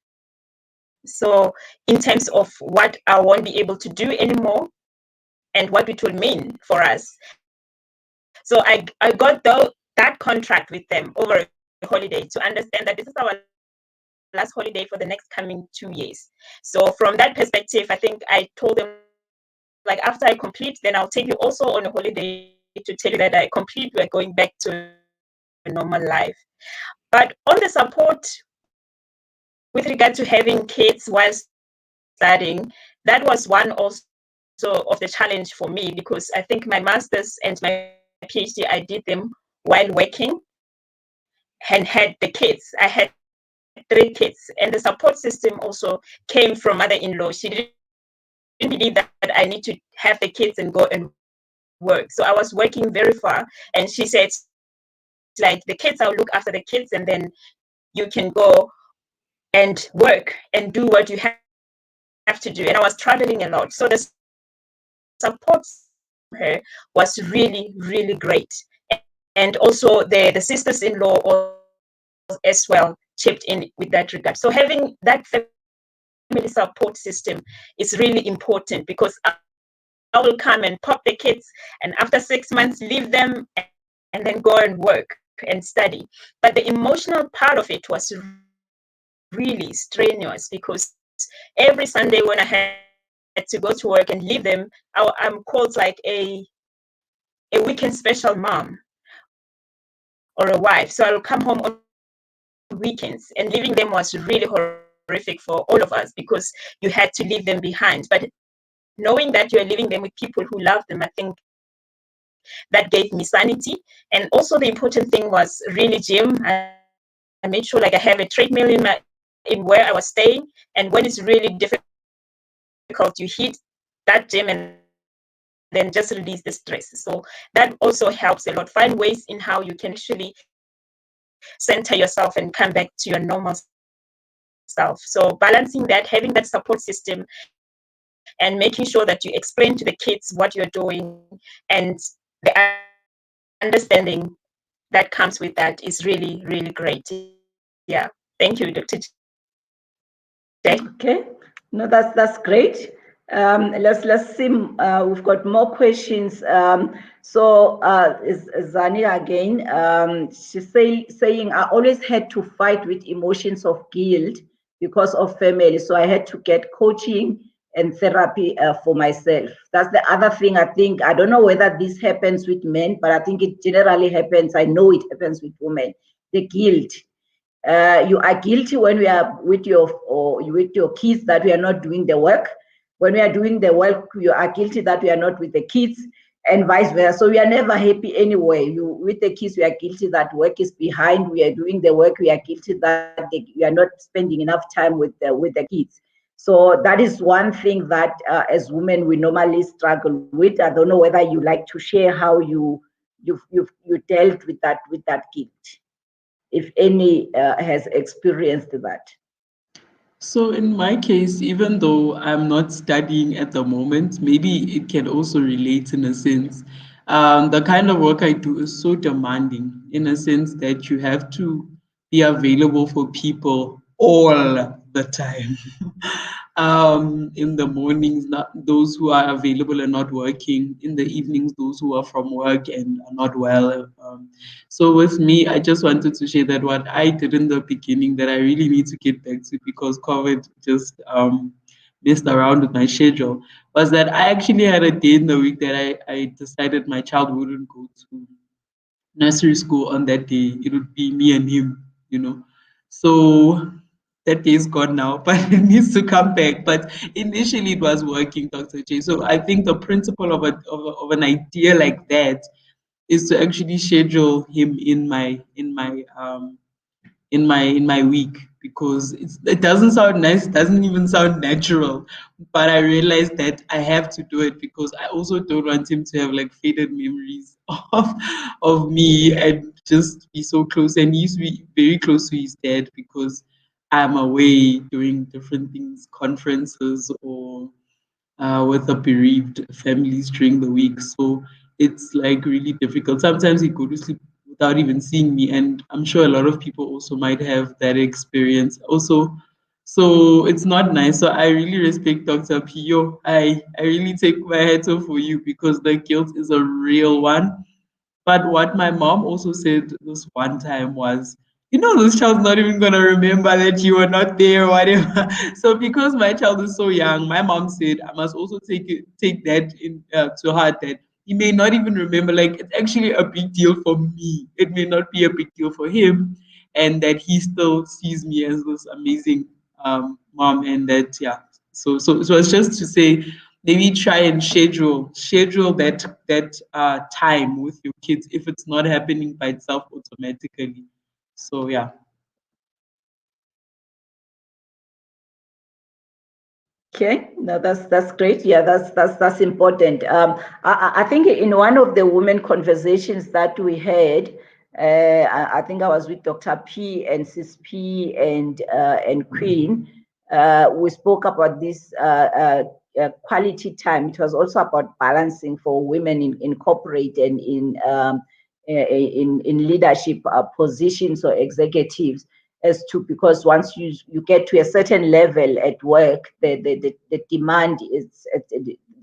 So in terms of what I won't be able to do anymore and what it will mean for us. So I got that contract with them over a holiday to understand that this is our last holiday for the next coming 2 years. So from that perspective, I think I told them, like, after I complete, then I'll take you also on a holiday to tell you that I complete, we're going back to a normal life. But on the support with regard to having kids while studying, that was one also of the challenge for me, because I think my master's and my PhD, I did them while working and had the kids. I had 3 kids, and the support system also came from mother-in-law. She didn't believe that I need to have the kids and go and work. So I was working very far, and she said, like, the kids, I'll look after the kids, and then you can go and work and do what you have to do. And I was traveling a lot. So the support for her was really, really great. And also the sisters-in-law as well chipped in with that regard. So having that family support system is really important, because I will come and pop the kids, and after 6 months leave them and then go and work and study. But the emotional part of it was really strenuous, because every Sunday when I had to go to work and leave them, I'm called like a weekend special mom or a wife. So I'll come home on weekends, and leaving them was really horrific for all of us, because you had to leave them behind. But knowing that you're leaving them with people who love them, I think that gave me sanity. And also the important thing was really gym. I made sure, like, I have a treadmill in where I was staying, and when it's really difficult, you hit that gym and then just release the stress. So that also helps a lot. Find ways in how you can actually center yourself and come back to your normal self. So balancing that, having that support system, and making sure that you explain to the kids what you're doing, and the understanding that comes with that is really, really great. Yeah. Thank you, Dr. J. Okay. No, that's great. Let's see. We've got more questions. So is Zani again? She's saying, I always had to fight with emotions of guilt because of family. So I had to get coaching and therapy for myself. That's the other thing. I think, I don't know whether this happens with men, but I think it generally happens. I know it happens with women. The guilt. You are guilty when we are with your kids that we are not doing the work. When we are doing the work, you are guilty that we are not with the kids, and vice versa. So we are never happy anyway. You with the kids, we are guilty that work is behind. We are doing the work. We are guilty that we are not spending enough time with the kids. So that is one thing that as women we normally struggle with. I don't know whether you like to share how you dealt with that guilt, if any has experienced that. So in my case, even though I'm not studying at the moment, maybe it can also relate in a sense. The kind of work I do is so demanding in a sense that you have to be available for people all the time. In the mornings, not those who are available and not working. In the evenings, those who are from work and are not well. So with me, I just wanted to share that what I did in the beginning that I really need to get back to, because COVID just messed around with my schedule was that I actually had a day in the week that I decided my child wouldn't go to nursery school on that day. It would be me and him, you know. So that day is gone now, but it needs to come back. But initially it was working, Dr. J. So I think the principle of an idea like that is to actually schedule him in my week because it doesn't sound nice, it doesn't even sound natural. But I realized that I have to do it because I also don't want him to have like faded memories of me and just be so close. And he used to be very close to his dad because I'm away doing different things, conferences or with the bereaved families during the week. So it's like really difficult. Sometimes he go to sleep without even seeing me, and I'm sure a lot of people also might have that experience. Also, so it's not nice. So I really respect Dr. Pio. I really take my hat off for you because the guilt is a real one. But what my mom also said this one time was, this child's not even gonna remember that you were not there or whatever. So because my child is so young, my mom said I must also take that in to heart that he may not even remember. Like it's actually a big deal for me. It may not be a big deal for him, and that he still sees me as this amazing mom, and that yeah. So it's just to say maybe try and schedule that time with your kids if it's not happening by itself automatically. So yeah. Okay, no, that's great. Yeah, that's important. I think in one of the women conversations that we had, I think I was with Dr. P and Sis P and Queen. We spoke about this quality time. It was also about balancing for women in corporate and in leadership positions or executives as to, because once you get to a certain level at work, the demand is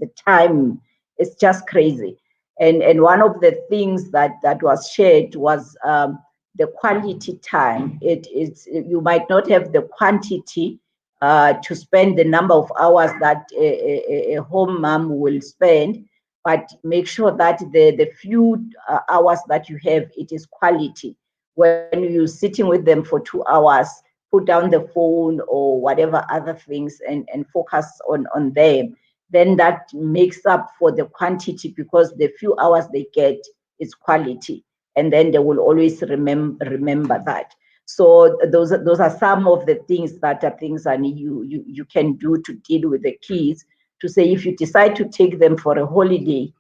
the time is just crazy. And one of the things that was shared was the quality time. It's, you might not have the quantity to spend the number of hours that a home mom will spend, but make sure that the few hours that you have, it is quality. When you're sitting with them for 2 hours, put down the phone or whatever other things and focus on them, then that makes up for the quantity, because the few hours they get is quality, and then they will always remember that. So those are some of the things that are things that you can do to deal with the kids, to say if you decide to take them for a holiday,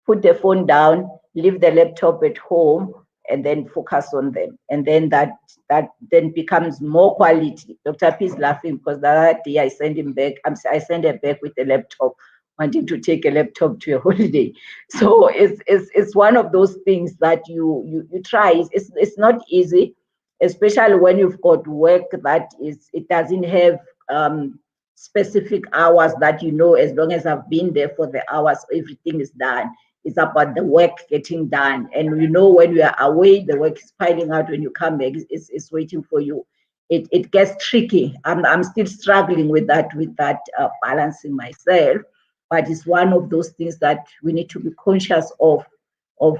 put the phone down, leave the laptop at home, and then focus on them. And then that then becomes more quality. Dr. P is laughing because the other day I sent him back. I sent her back with a laptop, wanting to take a laptop to a holiday. So it's one of those things that you try. It's not easy, especially when you've got work that it doesn't have specific hours that, as long as I've been there for the hours, everything is done. It's about the work getting done. And when you are away, the work is piling out. When you come back, it's waiting for you. It gets tricky. I'm still struggling with that balancing myself. But it's one of those things that we need to be conscious of.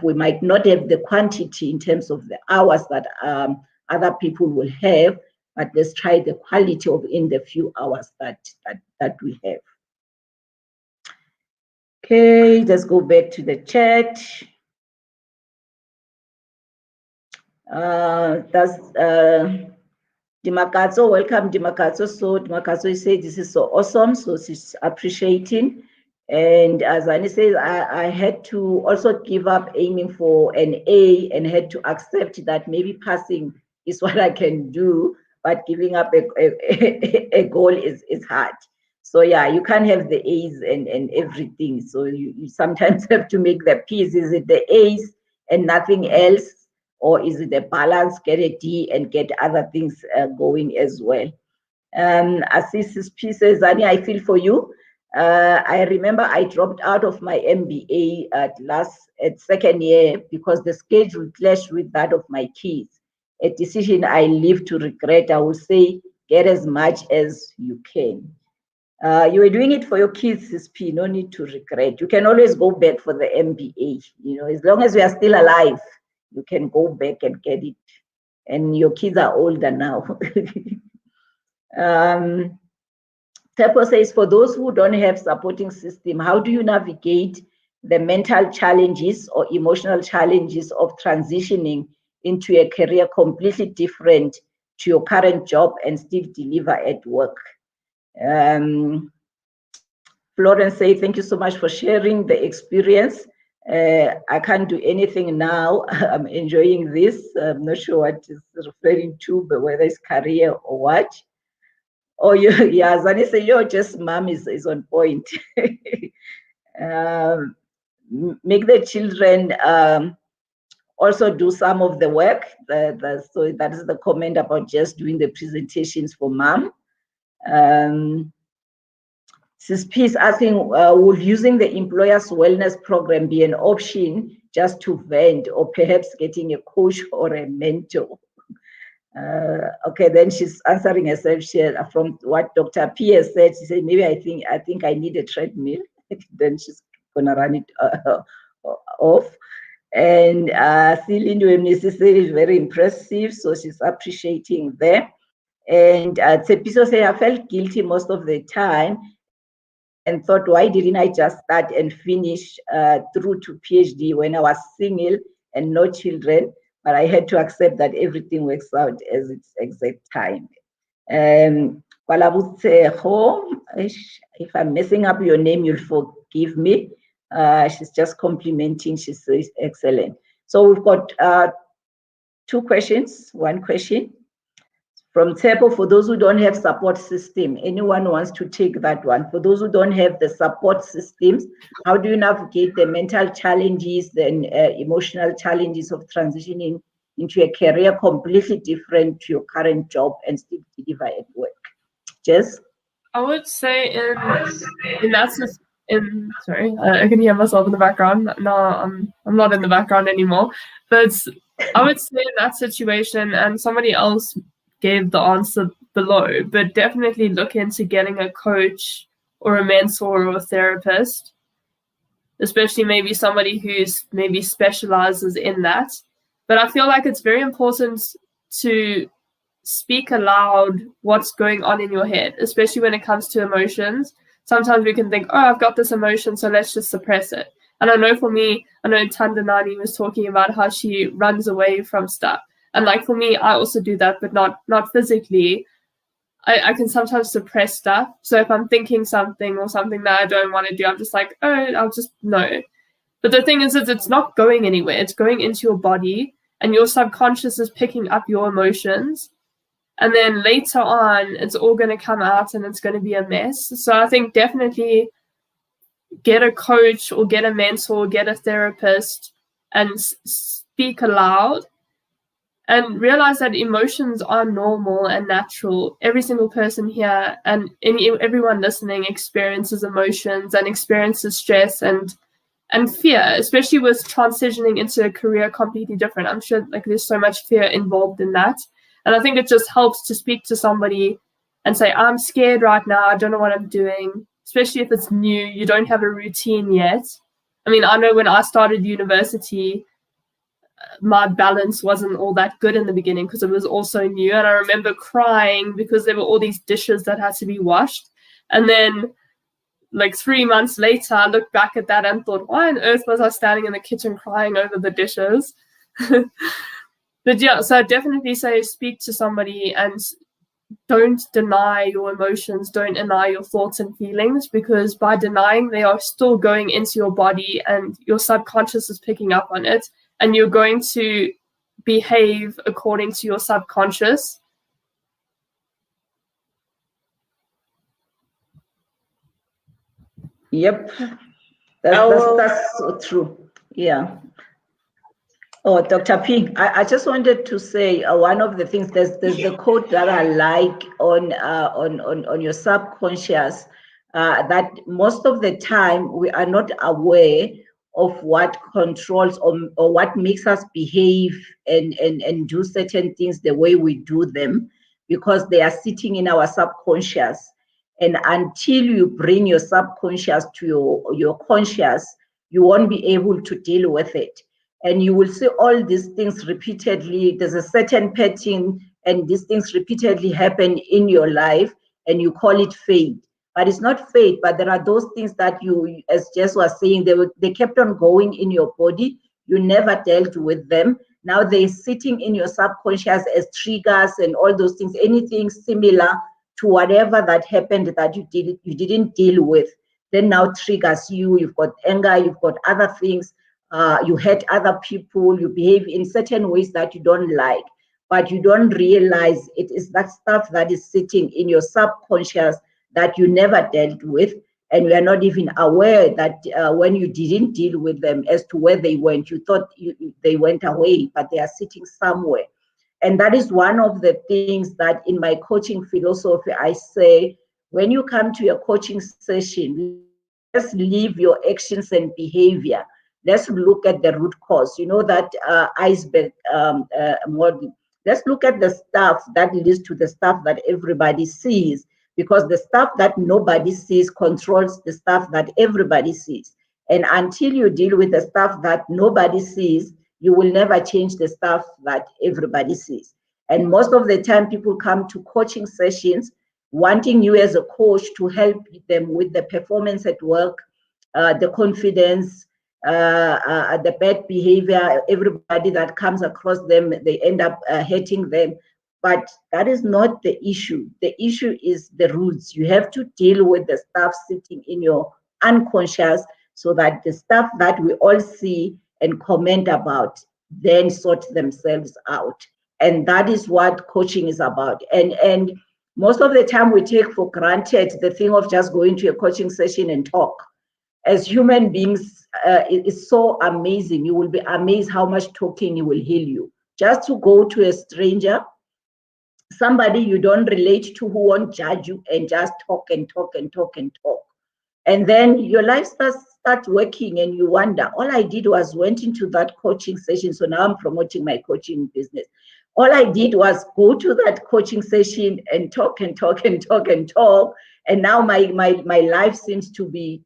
We might not have the quantity in terms of the hours that other people will have, but let's try the quality of in the few hours that we have. Okay, let's go back to the chat. That's Dimakatso. Welcome, Dimakatso. So Dimakatso said this is so awesome, so she's appreciating. And as Annie says, I had to also give up aiming for an A and had to accept that maybe passing is what I can do, but giving up a goal is hard. So yeah, you can't have the A's and everything. So you sometimes have to make the P's. Is it the A's and nothing else? Or is it a balance, get a D and get other things going as well? Assist P says, Zani, I feel for you. I remember I dropped out of my MBA at second year because the schedule clashed with that of my kids. A decision I live to regret. I will say, get as much as you can. You were doing it for your kids, CSP, no need to regret. You can always go back for the MBA. As long as we are still alive, you can go back and get it. And your kids are older now. Tepo says, for those who don't have supporting system, how do you navigate the mental challenges or emotional challenges of transitioning into a career completely different to your current job and still deliver at work? Florence say, thank you so much for sharing the experience. I can't do anything now. I'm enjoying this. I'm not sure what it's referring to, but whether it's career or what. Oh, yeah, Zani say, your just mom is on point. Make the children also do some of the work. So that is the comment about just doing the presentations for mom. CSP is asking, would using the employer's wellness program be an option just to vent, or perhaps getting a coach or a mentor? Okay, then she's answering herself from what Dr. P has said. She said, maybe I think I need a treadmill. Then she's gonna run it off. And Celine Wemnisi said is very impressive, so she's appreciating there. And Tsepiso said, I felt guilty most of the time and thought, why didn't I just start and finish through to PhD when I was single and no children? But I had to accept that everything works out as its exact time. If I'm messing up your name, you'll forgive me. She's just complimenting. She says, excellent. So we've got 2 questions, 1 question. From Tepo, for those who don't have support system, anyone wants to take that one. For those who don't have the support systems, how do you navigate the mental challenges and emotional challenges of transitioning into a career completely different to your current job and still deliver at work? Jess? I would say sorry, I can hear myself in the background. No, I'm not in the background anymore. But I would say in that situation, and somebody else gave the answer below, but definitely look into getting a coach or a mentor or a therapist, especially maybe somebody who's maybe specializes in that. But I feel like it's very important to speak aloud what's going on in your head, especially when it comes to emotions. Sometimes we can think, oh, I've got this emotion, so let's just suppress it. And I know for me, I know Tandanani was talking about how she runs away from stuff. And like for me, I also do that, but not physically. I can sometimes suppress stuff. So if I'm thinking something or something that I don't want to do, I'm just like, oh, I'll just no. But the thing is it's not going anywhere. It's going into your body, and your subconscious is picking up your emotions. And then later on, it's all going to come out and it's going to be a mess. So I think definitely get a coach or get a mentor, get a therapist, and speak aloud. And realize that emotions are normal and natural. Every single person here and everyone listening experiences emotions and experiences stress and fear, especially with transitioning into a career completely different. I'm sure like there's so much fear involved in that. And I think it just helps to speak to somebody and say, I'm scared right now. I don't know what I'm doing, especially if it's new. You don't have a routine yet. I mean, I know when I started university, my balance wasn't all that good in the beginning because it was also new. And I remember crying because there were all these dishes that had to be washed. And then like 3 months later, I looked back at that and thought, why on earth was I standing in the kitchen crying over the dishes? But yeah, so I'd definitely say speak to somebody and don't deny your emotions, don't deny your thoughts and feelings, because by denying, they are still going into your body and your subconscious is picking up on it. And you're going to behave according to your subconscious. Yep, that's so true. Yeah. Oh, Dr. P, I just wanted to say one of the things. There's the quote that I like on your subconscious, that most of the time we are not aware of what controls or what makes us behave and do certain things the way we do them, because they are sitting in our subconscious. And until you bring your subconscious to your conscious, you won't be able to deal with it. And you will see all these things repeatedly. There's a certain pattern, and these things repeatedly happen in your life, and you call it fate. But it's not fate, but there are those things that you, as Jess was saying, they kept on going in your body. You never dealt with them. Now they're sitting in your subconscious as triggers and all those things, anything similar to whatever that happened that you didn't deal with, then now triggers you. You've got anger, you've got other things, you hurt other people, you behave in certain ways that you don't like, but you don't realize it is that stuff that is sitting in your subconscious that you never dealt with, and you are not even aware that when you didn't deal with them as to where they went, you thought they went away, but they are sitting somewhere. And that is one of the things that in my coaching philosophy, I say, when you come to your coaching session, let's leave your actions and behavior. Let's look at the root cause. You know that iceberg model. Let's look at the stuff that leads to the stuff that everybody sees, because the stuff that nobody sees controls the stuff that everybody sees. And until you deal with the stuff that nobody sees, you will never change the stuff that everybody sees. And most of the time, people come to coaching sessions wanting you as a coach to help them with the performance at work, the confidence, the bad behavior. Everybody that comes across them, they end up hating them. But that is not the issue. The issue is the roots. You have to deal with the stuff sitting in your unconscious, so that the stuff that we all see and comment about then sort themselves out. And that is what coaching is about. And most of the time we take for granted the thing of just going to a coaching session and talk. As human beings, it is so amazing. You will be amazed how much talking will heal you. Just to go to a stranger, somebody you don't relate to, who won't judge you, and just talk and talk and talk and talk. And then your life starts working, and you wonder, all I did was went into that coaching session. So now I'm promoting my coaching business. All I did was go to that coaching session and talk and talk and talk and talk. And now my life seems to be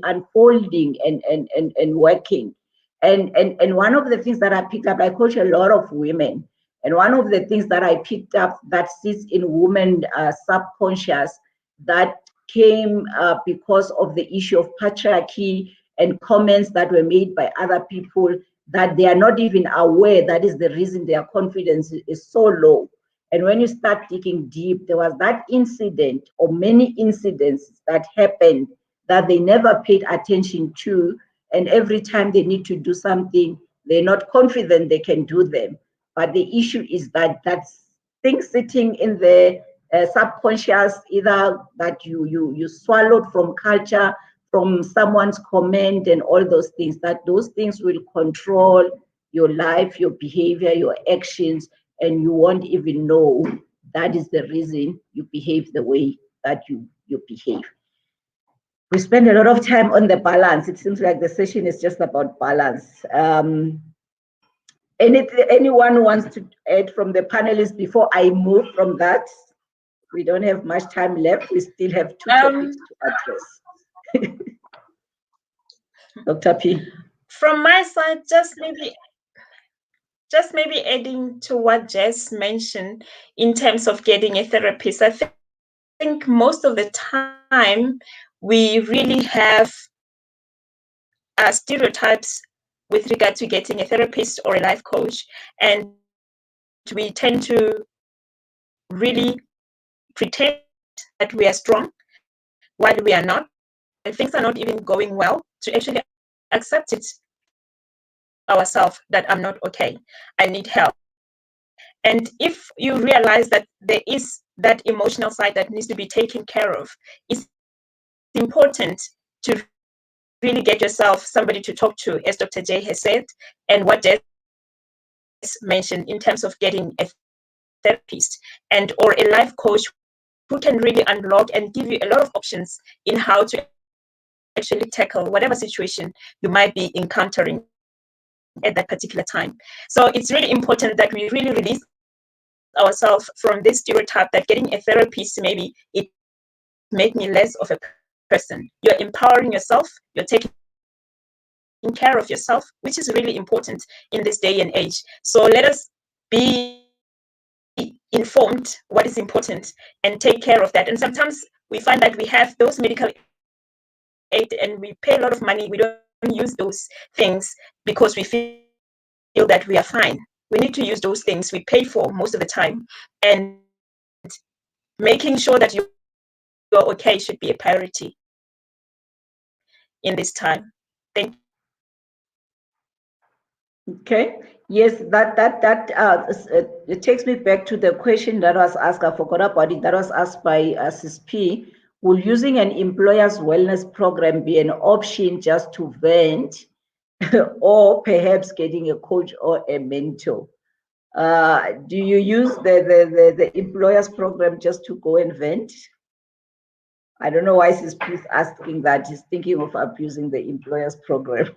unfolding and working. And one of the things that I picked up, I coach a lot of women. And one of the things that I picked up that sits in women subconscious, that came because of the issue of patriarchy and comments that were made by other people, that they are not even aware that is the reason their confidence is so low. And when you start digging deep, there was that incident or many incidents that happened that they never paid attention to. And every time they need to do something, they're not confident they can do them. But the issue is that that's things sitting in the subconscious, either that you swallowed from culture, from someone's comment, and all those things, that those things will control your life, your behavior, your actions, and you won't even know that is the reason you behave the way that you behave. We spend a lot of time on the balance. It seems like the session is just about balance. Anyone wants to add from the panelists before I move from that? We don't have much time left. We still have two topics to address. Dr. P. From my side, just maybe adding to what Jess mentioned in terms of getting a therapist. I think most of the time we really have stereotypes with regard to getting a therapist or a life coach, and we tend to really pretend that we are strong while we are not, and things are not even going well, to actually accept it ourselves, that I'm not okay, I need help. And if you realize that there is that emotional side that needs to be taken care of, it's important to really get yourself somebody to talk to, as Dr. J has said, and what Jess mentioned in terms of getting a therapist and or a life coach who can really unlock and give you a lot of options in how to actually tackle whatever situation you might be encountering at that particular time. So it's really important that we really release ourselves from this stereotype that getting a therapist, maybe it make me less of a person. You're empowering yourself, you're taking care of yourself, which is really important in this day and age. So let us be informed what is important and take care of that. And sometimes we find that we have those medical aid and we pay a lot of money. We don't use those things because we feel that we are fine. We need to use those things we pay for most of the time, and making sure that you're okay should be a priority in this time. Thank you. Okay. Yes, it takes me back to the question that was asked. I forgot about it. That was asked by Sis P. Will using an employer's wellness program be an option just to vent, or perhaps getting a coach or a mentor? Do you use the employer's program just to go and vent? I don't know why Sis P is asking that. He's thinking of abusing the employer's program.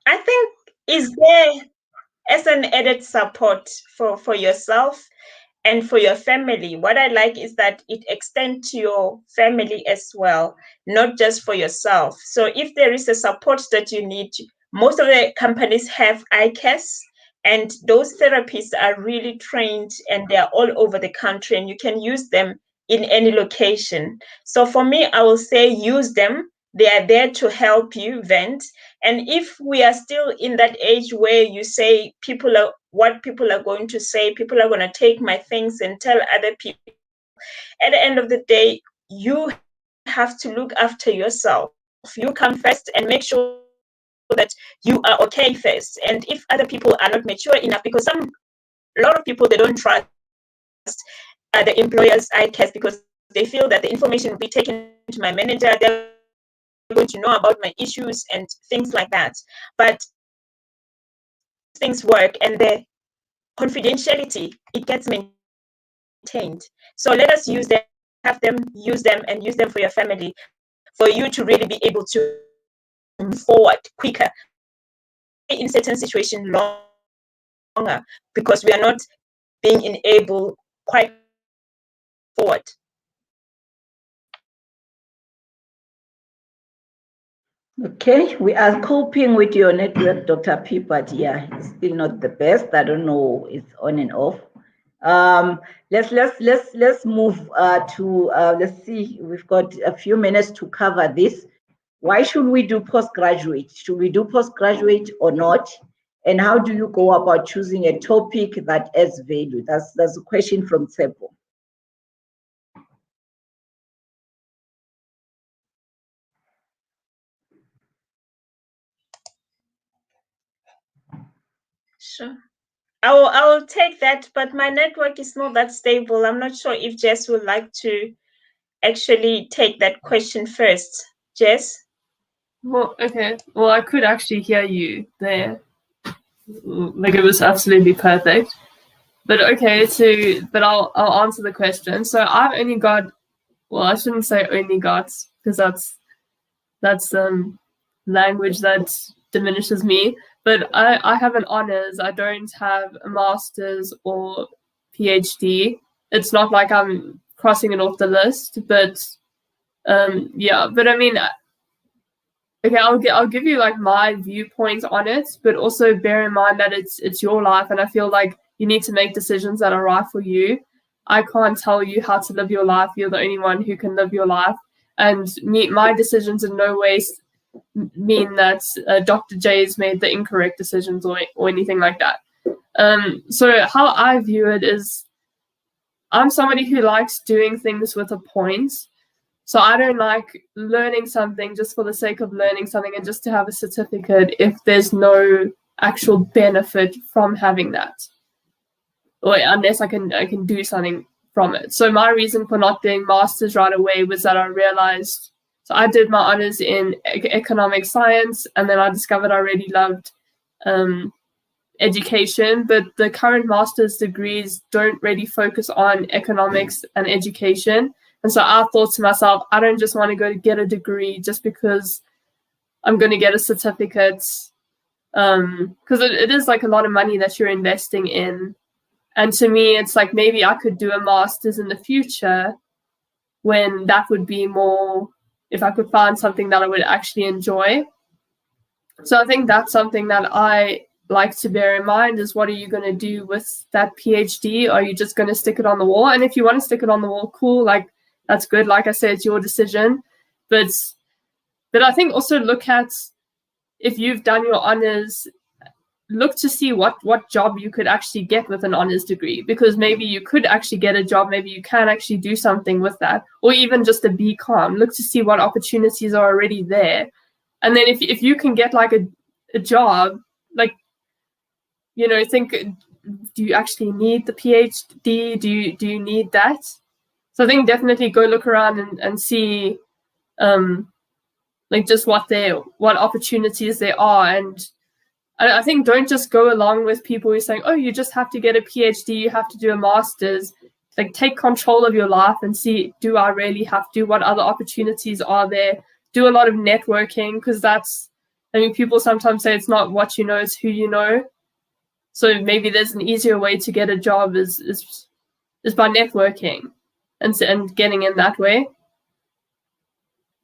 I think is there as an added support for yourself and for your family. What I like is that it extends to your family as well, not just for yourself. So if there is a support that you need, most of the companies have ICAS, and those therapists are really trained and they're all over the country, and you can use them in any location. So for me, I will say use them. They are there to help you vent. And if we are still in that age where you say what people are going to say, people are going to take my things and tell other people, at the end of the day, you have to look after yourself. You come first and make sure that you are okay first. And if other people are not mature enough, because a lot of people, they don't trust the employer's ICAS because they feel that the information will be taken to my manager. They're going to know about my issues and things like that. But things work, and the confidentiality, it gets maintained. So let us use them, have them, use them, and use them for your family, for you to really be able to move forward quicker in certain situations longer, because we are not being enabled quite forward. Okay, we are coping with your network, Dr. P, but yeah, it's still not the best. I don't know, it's on and off. Let's move to let's see. We've got a few minutes to cover this. Why should we do postgraduate? Should we do postgraduate or not? And how do you go about choosing a topic that adds value? That's a question from Tsepo. Sure. I will take that, but my network is not that stable. I'm not sure if Jess would like to actually take that question first. Jess? Well, okay. Well, I could actually hear you there. Like it was absolutely perfect. But okay, but I'll answer the question. So I've only got, well, I shouldn't say only got, because that's language that diminishes me. But I have an honors. I don't have a master's or PhD. It's not like I'm crossing it off the list, but yeah. But I mean, okay, I'll give you like my viewpoint on it, but also bear in mind that it's your life, and I feel like you need to make decisions that are right for you. I can't tell you how to live your life. You're the only one who can live your life, and my decisions in no way mean that Dr. J's made the incorrect decisions or anything like that. So how I view it is, I'm somebody who likes doing things with a point. So I don't like learning something just for the sake of learning something and just to have a certificate if there's no actual benefit from having that, or unless I can do something from it. So my reason for not doing masters right away was that I realized, so I did my honors in economic science, and then I discovered I really loved education, but the current master's degrees don't really focus on economics and education. And so I thought to myself, I don't just want to go to get a degree just because I'm going to get a certificate, because it is like a lot of money that you're investing in. And to me, it's like maybe I could do a master's in the future when that would be more, if I could find something that I would actually enjoy. So I think that's something that I like to bear in mind, is what are you going to do with that PhD? Are you just going to stick it on the wall? And if you want to stick it on the wall, cool, like that's good. Like I said, it's your decision. But I think also look at, if you've done your honors, look to see what job you could actually get with an honors degree, because maybe you could actually get a job, maybe you can actually do something with that, or even just a BCom. Look to see what opportunities are already there. And then if you can get like a job, like, you know, think, do you actually need the PhD? Do you need that? So I think definitely go look around and see like just what opportunities there are. And I think don't just go along with people who are saying, oh, you just have to get a PhD, you have to do a master's. Like, take control of your life and see, do I really have to? What other opportunities are there? Do a lot of networking, because that's, I mean, people sometimes say it's not what you know, it's who you know. So maybe there's an easier way to get a job is by networking and getting in that way.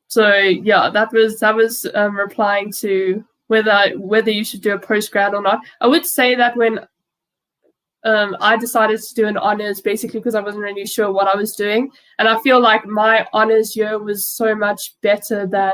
So yeah, that was replying to whether you should do a postgrad or not. I would say that when I decided to do an honors, basically because I wasn't really sure what I was doing, and I feel like my honors year was so much better than,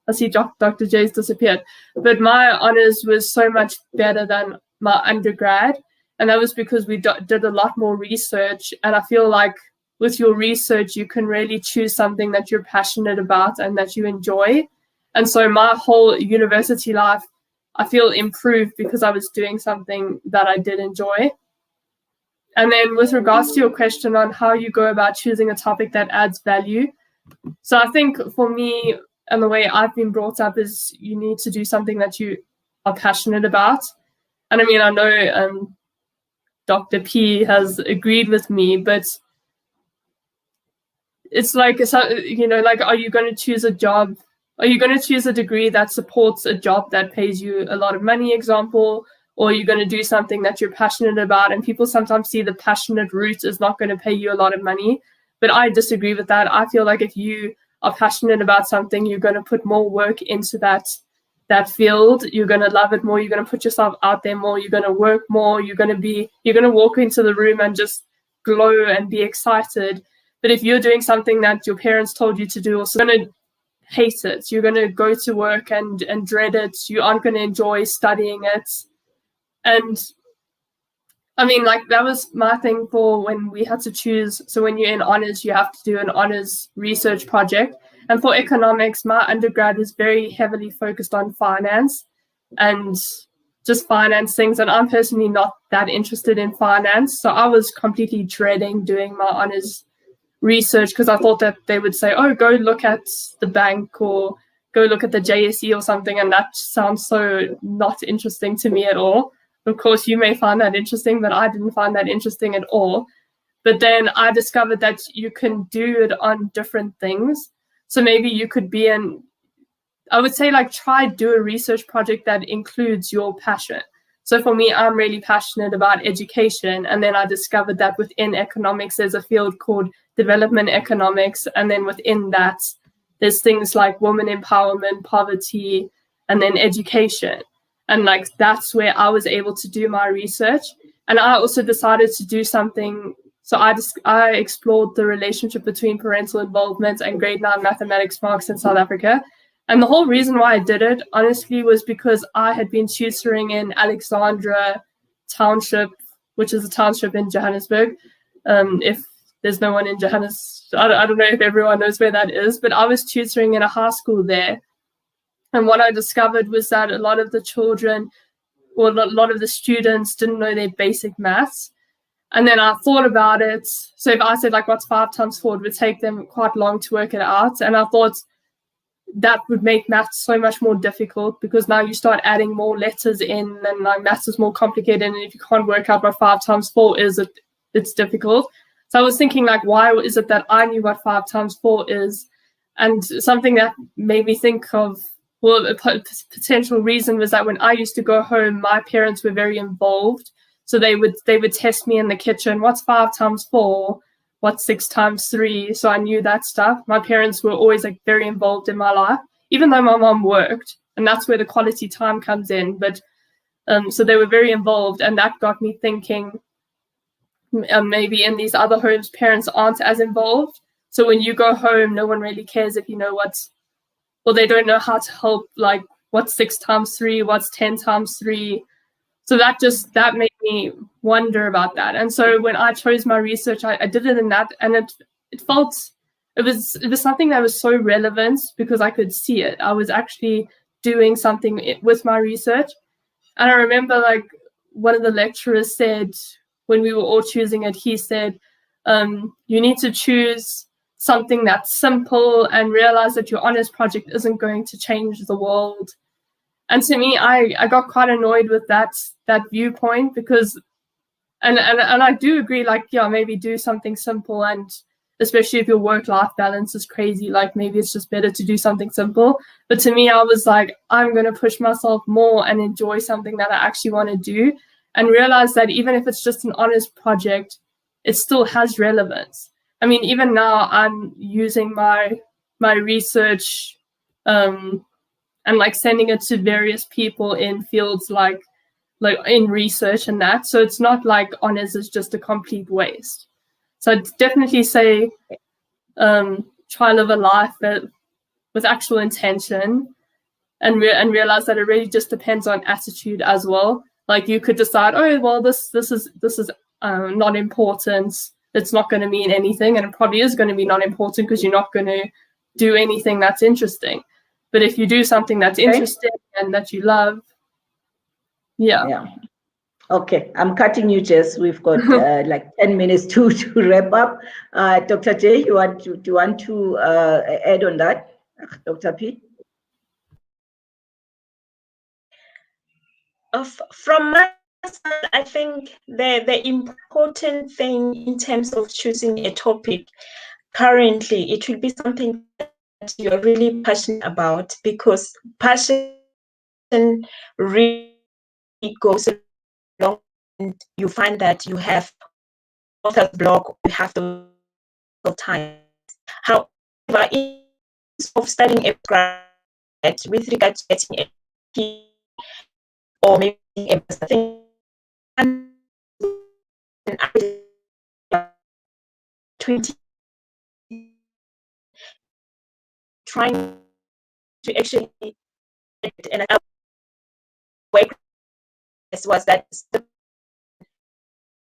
I see Dr. J's disappeared, but my honors was so much better than my undergrad, and that was because we did a lot more research. And I feel like with your research, you can really choose something that you're passionate about and that you enjoy. And so my whole university life, I feel, improved because I was doing something that I did enjoy. And then with regards to your question on how you go about choosing a topic that adds value, so I think for me, and the way I've been brought up, is you need to do something that you are passionate about. And I mean, I know Dr. P has agreed with me, but it's like, you know, like, are you going to choose a job? Are you going to choose a degree that supports a job that pays you a lot of money, example? Or are you going to do something that you're passionate about? And people sometimes see the passionate route as not going to pay you a lot of money. But I disagree with that. I feel like if you are passionate about something, you're going to put more work into that field. You're going to love it more. You're going to put yourself out there more. You're going to work more. You're going to walk into the room and just glow and be excited. But if you're doing something that your parents told you to do, also going to hate it. You're going to go to work and dread it. You aren't going to enjoy studying it. And I mean, like, that was my thing for when we had to choose. So when you're in honors, you have to do an honors research project. And for economics, my undergrad was very heavily focused on finance and just finance things. And I'm personally not that interested in finance. So I was completely dreading doing my honors research, because I thought that they would say, oh, go look at the bank or go look at the JSE or something. And that sounds so not interesting to me at all. Of course, you may find that interesting, but I didn't find that interesting at all. But then I discovered that you can do it on different things. So maybe you could be I would say, like, try do a research project that includes your passion. So for me, I'm really passionate about education. And then I discovered that within economics, there's a field called development economics. And then within that, there's things like women empowerment, poverty, and then education. And like, that's where I was able to do my research. And I also decided to do something. So I explored the relationship between parental involvement and grade 9 mathematics marks in South Africa. And the whole reason why I did it, honestly, was because I had been tutoring in Alexandra Township, which is a township in Johannesburg. If there's no one in Johannesburg, I don't know if everyone knows where that is, but I was tutoring in a high school there. And what I discovered was that a lot of the children, or a lot of the students, didn't know their basic maths. And then I thought about it. So if I said, like, what's 5 times 4, it would take them quite long to work it out. And I thought that would make maths so much more difficult, because now you start adding more letters in, and like, maths is more complicated. And if you can't work out what 5 times 4 is, it's difficult. So I was thinking, like, why is it that I knew what 5 times 4 is? And something that made me think of, well, a potential reason was that when I used to go home, my parents were very involved. So they would test me in the kitchen. What's 5 times 4? What's 6 times 3? So I knew that stuff. My parents were always like very involved in my life, even though my mom worked, and that's where the quality time comes in. But so they were very involved, and that got me thinking, maybe in these other homes, parents aren't as involved. So when you go home, no one really cares if you know they don't know how to help, like what's 6 times 3, what's 10 times 3. So that made me wonder about that. And so when I chose my research, I did it in that, and it was something that was so relevant because I could see it. I was actually doing something with my research. And I remember like one of the lecturers said, when we were all choosing it, he said, you need to choose something that's simple and realize that your honors project isn't going to change the world. And to me, I got quite annoyed with that viewpoint, because and I do agree, like, yeah, maybe do something simple, and especially if your work-life balance is crazy, like maybe it's just better to do something simple. But to me, I was like, I'm going to push myself more and enjoy something that I actually want to do, and realize that even if it's just an honors project, it still has relevance. I mean, even now I'm using my research and like sending it to various people in fields like in research and that. So it's not like honors is just a complete waste. So I'd definitely say try live a life with actual intention, and realize that it really just depends on attitude as well. Like you could decide, oh well, this is not important. It's not going to mean anything, and it probably is going to be not important because you're not going to do anything that's interesting. But if you do something that's interesting and that you love, yeah. Okay, I'm cutting you, Jess. We've got like 10 minutes to wrap up. Dr. J, do you want to add on that? Dr. P? From my side, I think the important thing in terms of choosing a topic currently, it will be something that you're really passionate about, because passion really goes along, and you find that you have author's block, you have the time. However, in of studying a graduate with regard to getting a PhD or maybe a master thing, and 20 trying to actually get an work was that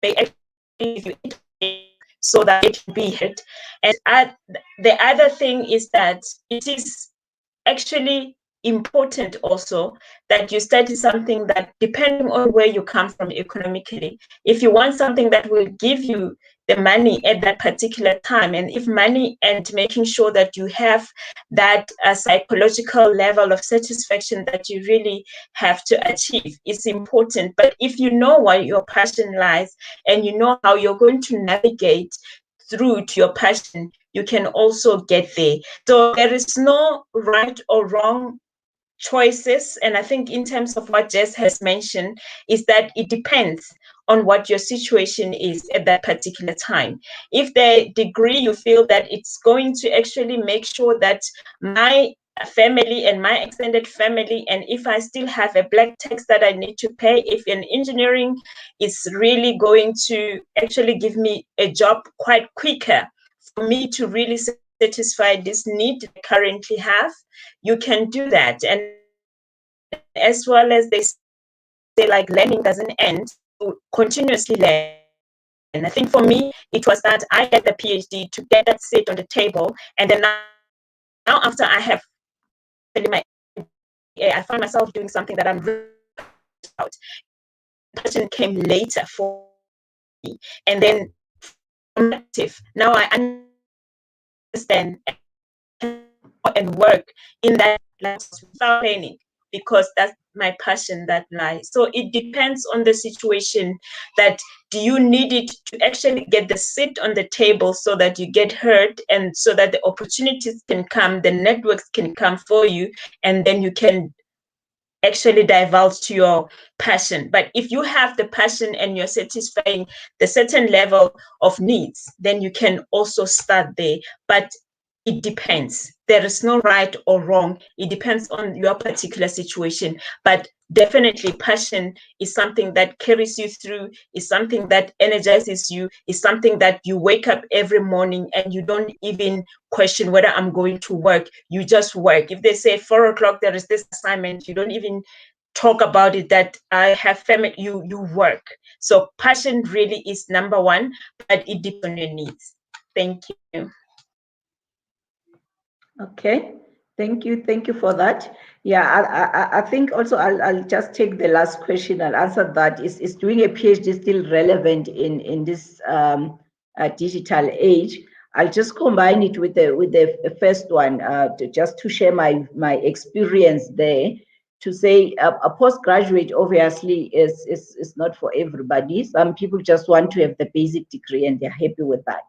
they actually give you so that it can be hit. And the other thing is that it is actually important also that you study something that, depending on where you come from economically, if you want something that will give you the money at that particular time, and if money and making sure that you have that psychological level of satisfaction that you really have to achieve is important. But if you know where your passion lies and you know how you're going to navigate through to your passion, you can also get there. So there is no right or wrong choices. And I think in terms of what Jess has mentioned, is that it depends on what your situation is at that particular time. If the degree you feel that it's going to actually make sure that my family and my extended family, and if I still have a black tax that I need to pay, if an engineering is really going to actually give me a job quite quicker for me to really satisfy this need I currently have, you can do that. And as well as they say, like, learning doesn't end, you continuously learn. And I think for me, it was that I get the PhD to get that seat on the table, and then now after I have my, I find myself doing something that I'm really about. Passion came later for me, and then now I understand and work in that without training, because that's my passion that lies. So it depends on the situation, that do you need it to actually get the seat on the table so that you get heard, and so that the opportunities can come, the networks can come for you, and then you can actually divulge to your passion. But if you have the passion and you're satisfying the certain level of needs, then you can also start there. But it depends. There is no right or wrong. It depends on your particular situation. But definitely passion is something that carries you through, is something that energizes you, is something that you wake up every morning and you don't even question whether I'm going to work. You just work. If they say 4 o'clock, there is this assignment, you don't even talk about it, that I have family, you work. So passion really is number one, but it depends on your needs. Thank you. Okay, thank you for that. Yeah, I think also I'll just take the last question. I'll answer that. Is doing a PhD still relevant in this digital age? I'll just combine it with the first one just to share my experience there. To say a postgraduate obviously is not for everybody. Some people just want to have the basic degree and they're happy with that.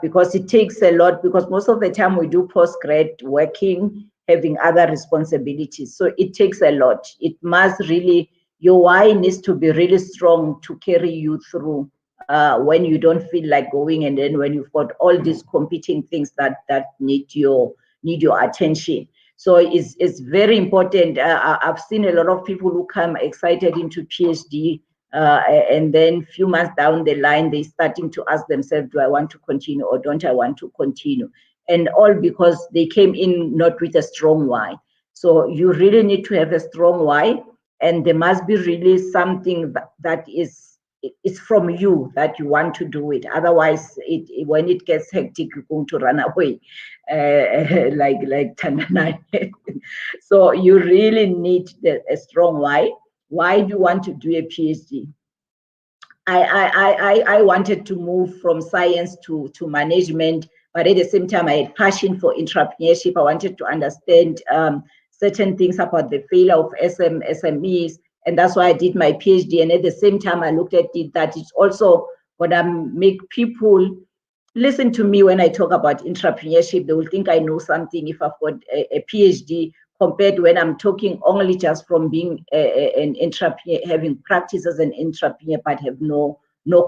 Because it takes a lot, because most of the time we do postgrad working, having other responsibilities. So it takes a lot. It must really, your why needs to be really strong to carry you through when you don't feel like going, and then when you've got all these competing things that need your attention. So it's very important. I've seen a lot of people who come excited into PhD, and then few months down the line, they're starting to ask themselves, do I want to continue or don't I want to continue? And all because they came in not with a strong why. So you really need to have a strong why, and there must be really something that is from you, that you want to do it. Otherwise, when it gets hectic, you're going to run away, like Tanana. So you really need a strong why. Why do you want to do a PhD? I wanted to move from science to management, but at the same time, I had passion for entrepreneurship. I wanted to understand certain things about the failure of SMEs, and that's why I did my PhD. And at the same time, I looked at it that it's also gonna make people listen to me when I talk about entrepreneurship. They will think I know something if I've got a PhD, compared to when I'm talking only just from being an entrepreneur, having practice as an entrepreneur, but have no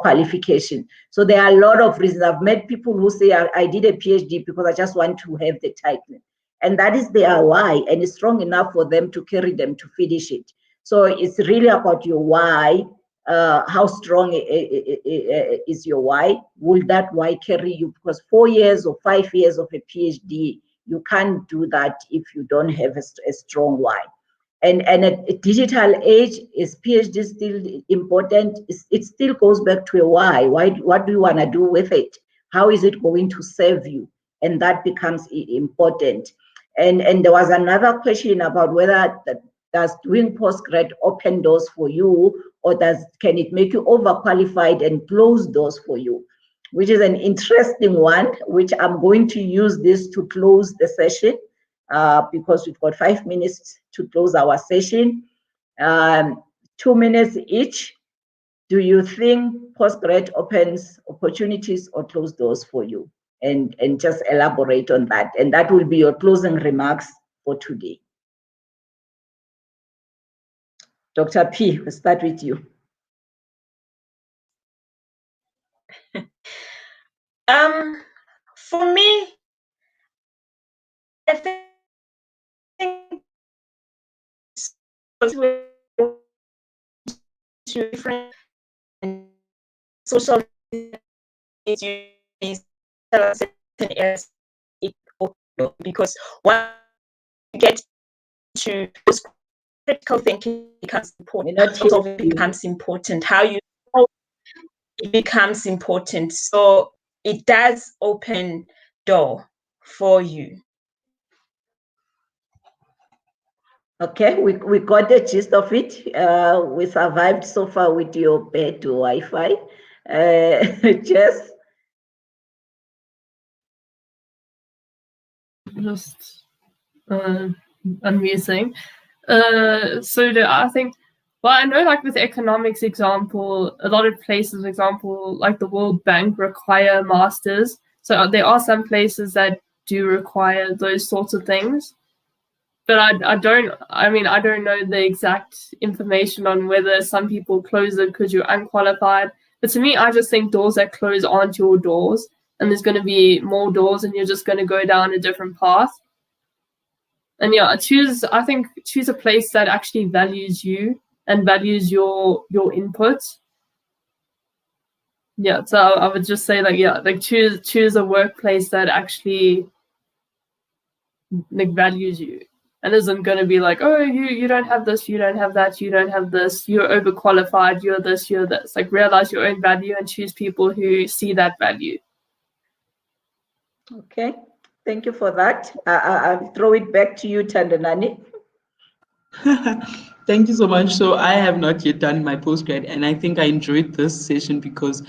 qualification. So there are a lot of reasons. I've met people who say, I did a PhD because I just want to have the title. And that is their why, and it's strong enough for them to carry them to finish it. So it's really about your why. How strong is your why? Will that why carry you? Because 4 years or 5 years of a PhD, you can't do that if you don't have a strong why. And at a digital age, is PhD still important? It still goes back to a why. What do you want to do with it? How is it going to serve you? And that becomes important. And there was another question about whether does doing postgrad open doors for you, or can it make you overqualified and close doors for you? Which is an interesting one, which I'm going to use this to close the session, because we've got 5 minutes to close our session. 2 minutes each. Do you think postgrad opens opportunities or close doors for you? And just elaborate on that. And that will be your closing remarks for today. Dr. P, we'll start with you. For me, I think to different social issues because once you get to critical thinking becomes important. It becomes important. How you solve it becomes important. So it does open door for you. Okay, we got the gist of it. We survived so far with your bad Wi-Fi. Jess? Just unmuting. So I think, well, I know like with the economics example, a lot of places, example, like the World Bank require masters. So there are some places that do require those sorts of things. but I don't know the exact information on whether some people close it because you're unqualified. But to me, I just think doors that close aren't your doors, and there's going to be more doors, and you're just going to go down a different path. And yeah, choose a place that actually values you and values your input. Yeah, so I would just say choose a workplace that actually values you and isn't going to be like, oh, you don't have this, you don't have that, you don't have this, you're overqualified, you're this, you're this. Like, realize your own value and choose people who see that value. Okay, thank you for that. I'll throw it back to you, Thandanani. Thank you so much. So I have not yet done my postgrad, and I think I enjoyed this session because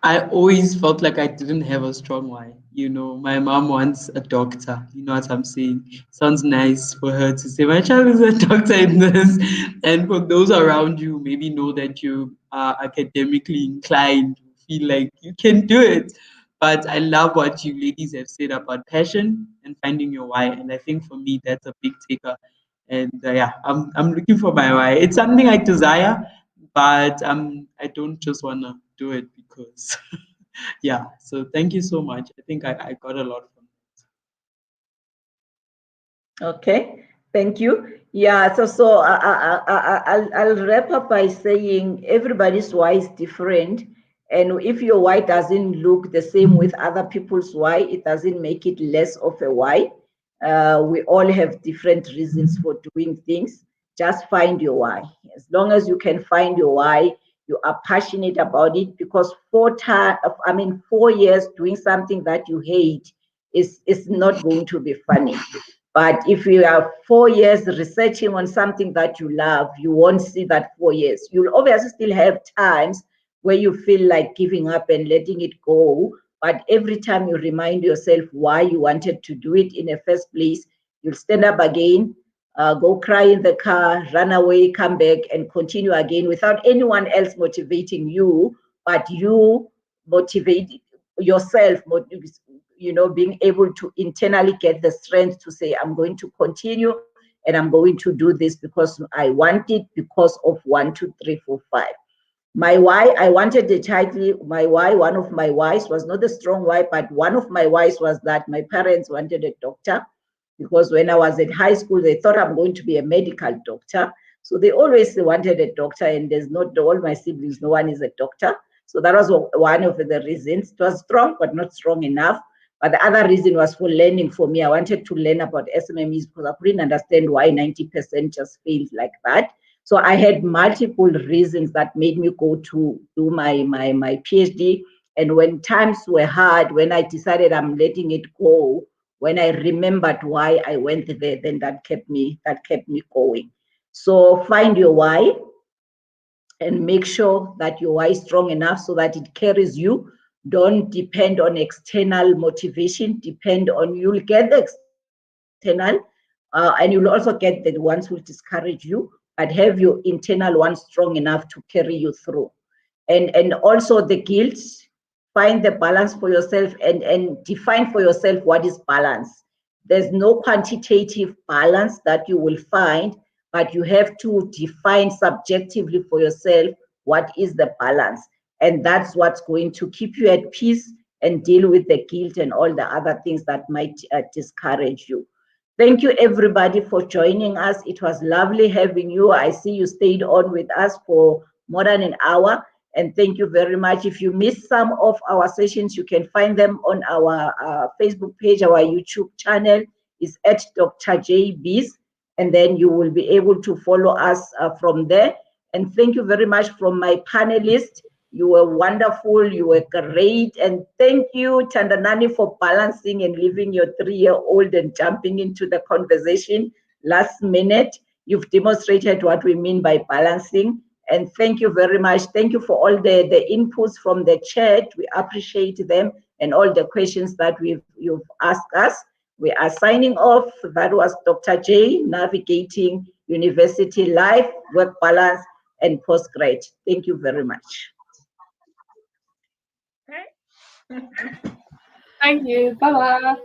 I always felt like I didn't have a strong why. My mom wants a doctor. You know what I'm saying? Sounds nice for her to say, my child is a doctor in this. And for those around you, maybe know that you are academically inclined, feel like you can do it. But I love what you ladies have said about passion and finding your why. And I think for me, that's a big taker. And yeah, I'm looking for my why. It's something I desire, but I don't just want to do it because yeah. So thank you so much. I think I got a lot from it. Okay, thank you. Yeah, so I'll wrap up by saying everybody's why is different. And if your why doesn't look the same with other people's why, it doesn't make it less of a why. We all have different reasons for doing things. Just find your why. As long as you can find your why, you are passionate about it, because 4 years doing something that you hate is not going to be funny. But if you are 4 years researching on something that you love, you won't see that 4 years. You'll obviously still have times where you feel like giving up and letting it go. But every time you remind yourself why you wanted to do it in the first place, you'll stand up again, go cry in the car, run away, come back, and continue again without anyone else motivating you, but you motivate yourself, being able to internally get the strength to say, I'm going to continue and I'm going to do this because I want it, because of 1, 2, 3, 4, 5. My why, I wanted the title. My why, one of my whys was not a strong why, but one of my whys was that my parents wanted a doctor, because when I was at high school, they thought I'm going to be a medical doctor. So they always wanted a doctor, and there's not all my siblings, no one is a doctor. So that was one of the reasons. It was strong, but not strong enough. But the other reason was for learning for me. I wanted to learn about SMMEs because I couldn't understand why 90% just failed like that. So I had multiple reasons that made me go to do my PhD. And when times were hard, when I decided I'm letting it go, when I remembered why I went there, then that kept me going. So find your why and make sure that your why is strong enough so that it carries you. Don't depend on external motivation. Depend on, you'll get the external, and you'll also get the ones who discourage you, but have your internal one strong enough to carry you through. And also the guilt, find the balance for yourself and define for yourself what is balance. There's no quantitative balance that you will find, but you have to define subjectively for yourself what is the balance. And that's what's going to keep you at peace and deal with the guilt and all the other things that might discourage you. Thank you, everybody, for joining us. It was lovely having you. I see you stayed on with us for more than an hour. And thank you very much. If you missed some of our sessions, you can find them on our Facebook page. Our YouTube channel is at Dr. J Biz, and then you will be able to follow us from there. And thank you very much from my panelists. You were wonderful. You were great. And thank you, Thandanani, for balancing and leaving your 3-year-old and jumping into the conversation last minute. You've demonstrated what we mean by balancing. And thank you very much. Thank you for all the inputs from the chat. We appreciate them and all the questions that you've asked us. We are signing off. That was Dr. J, navigating university life, work balance, and postgrad. Thank you very much. Thank you. Bye-bye.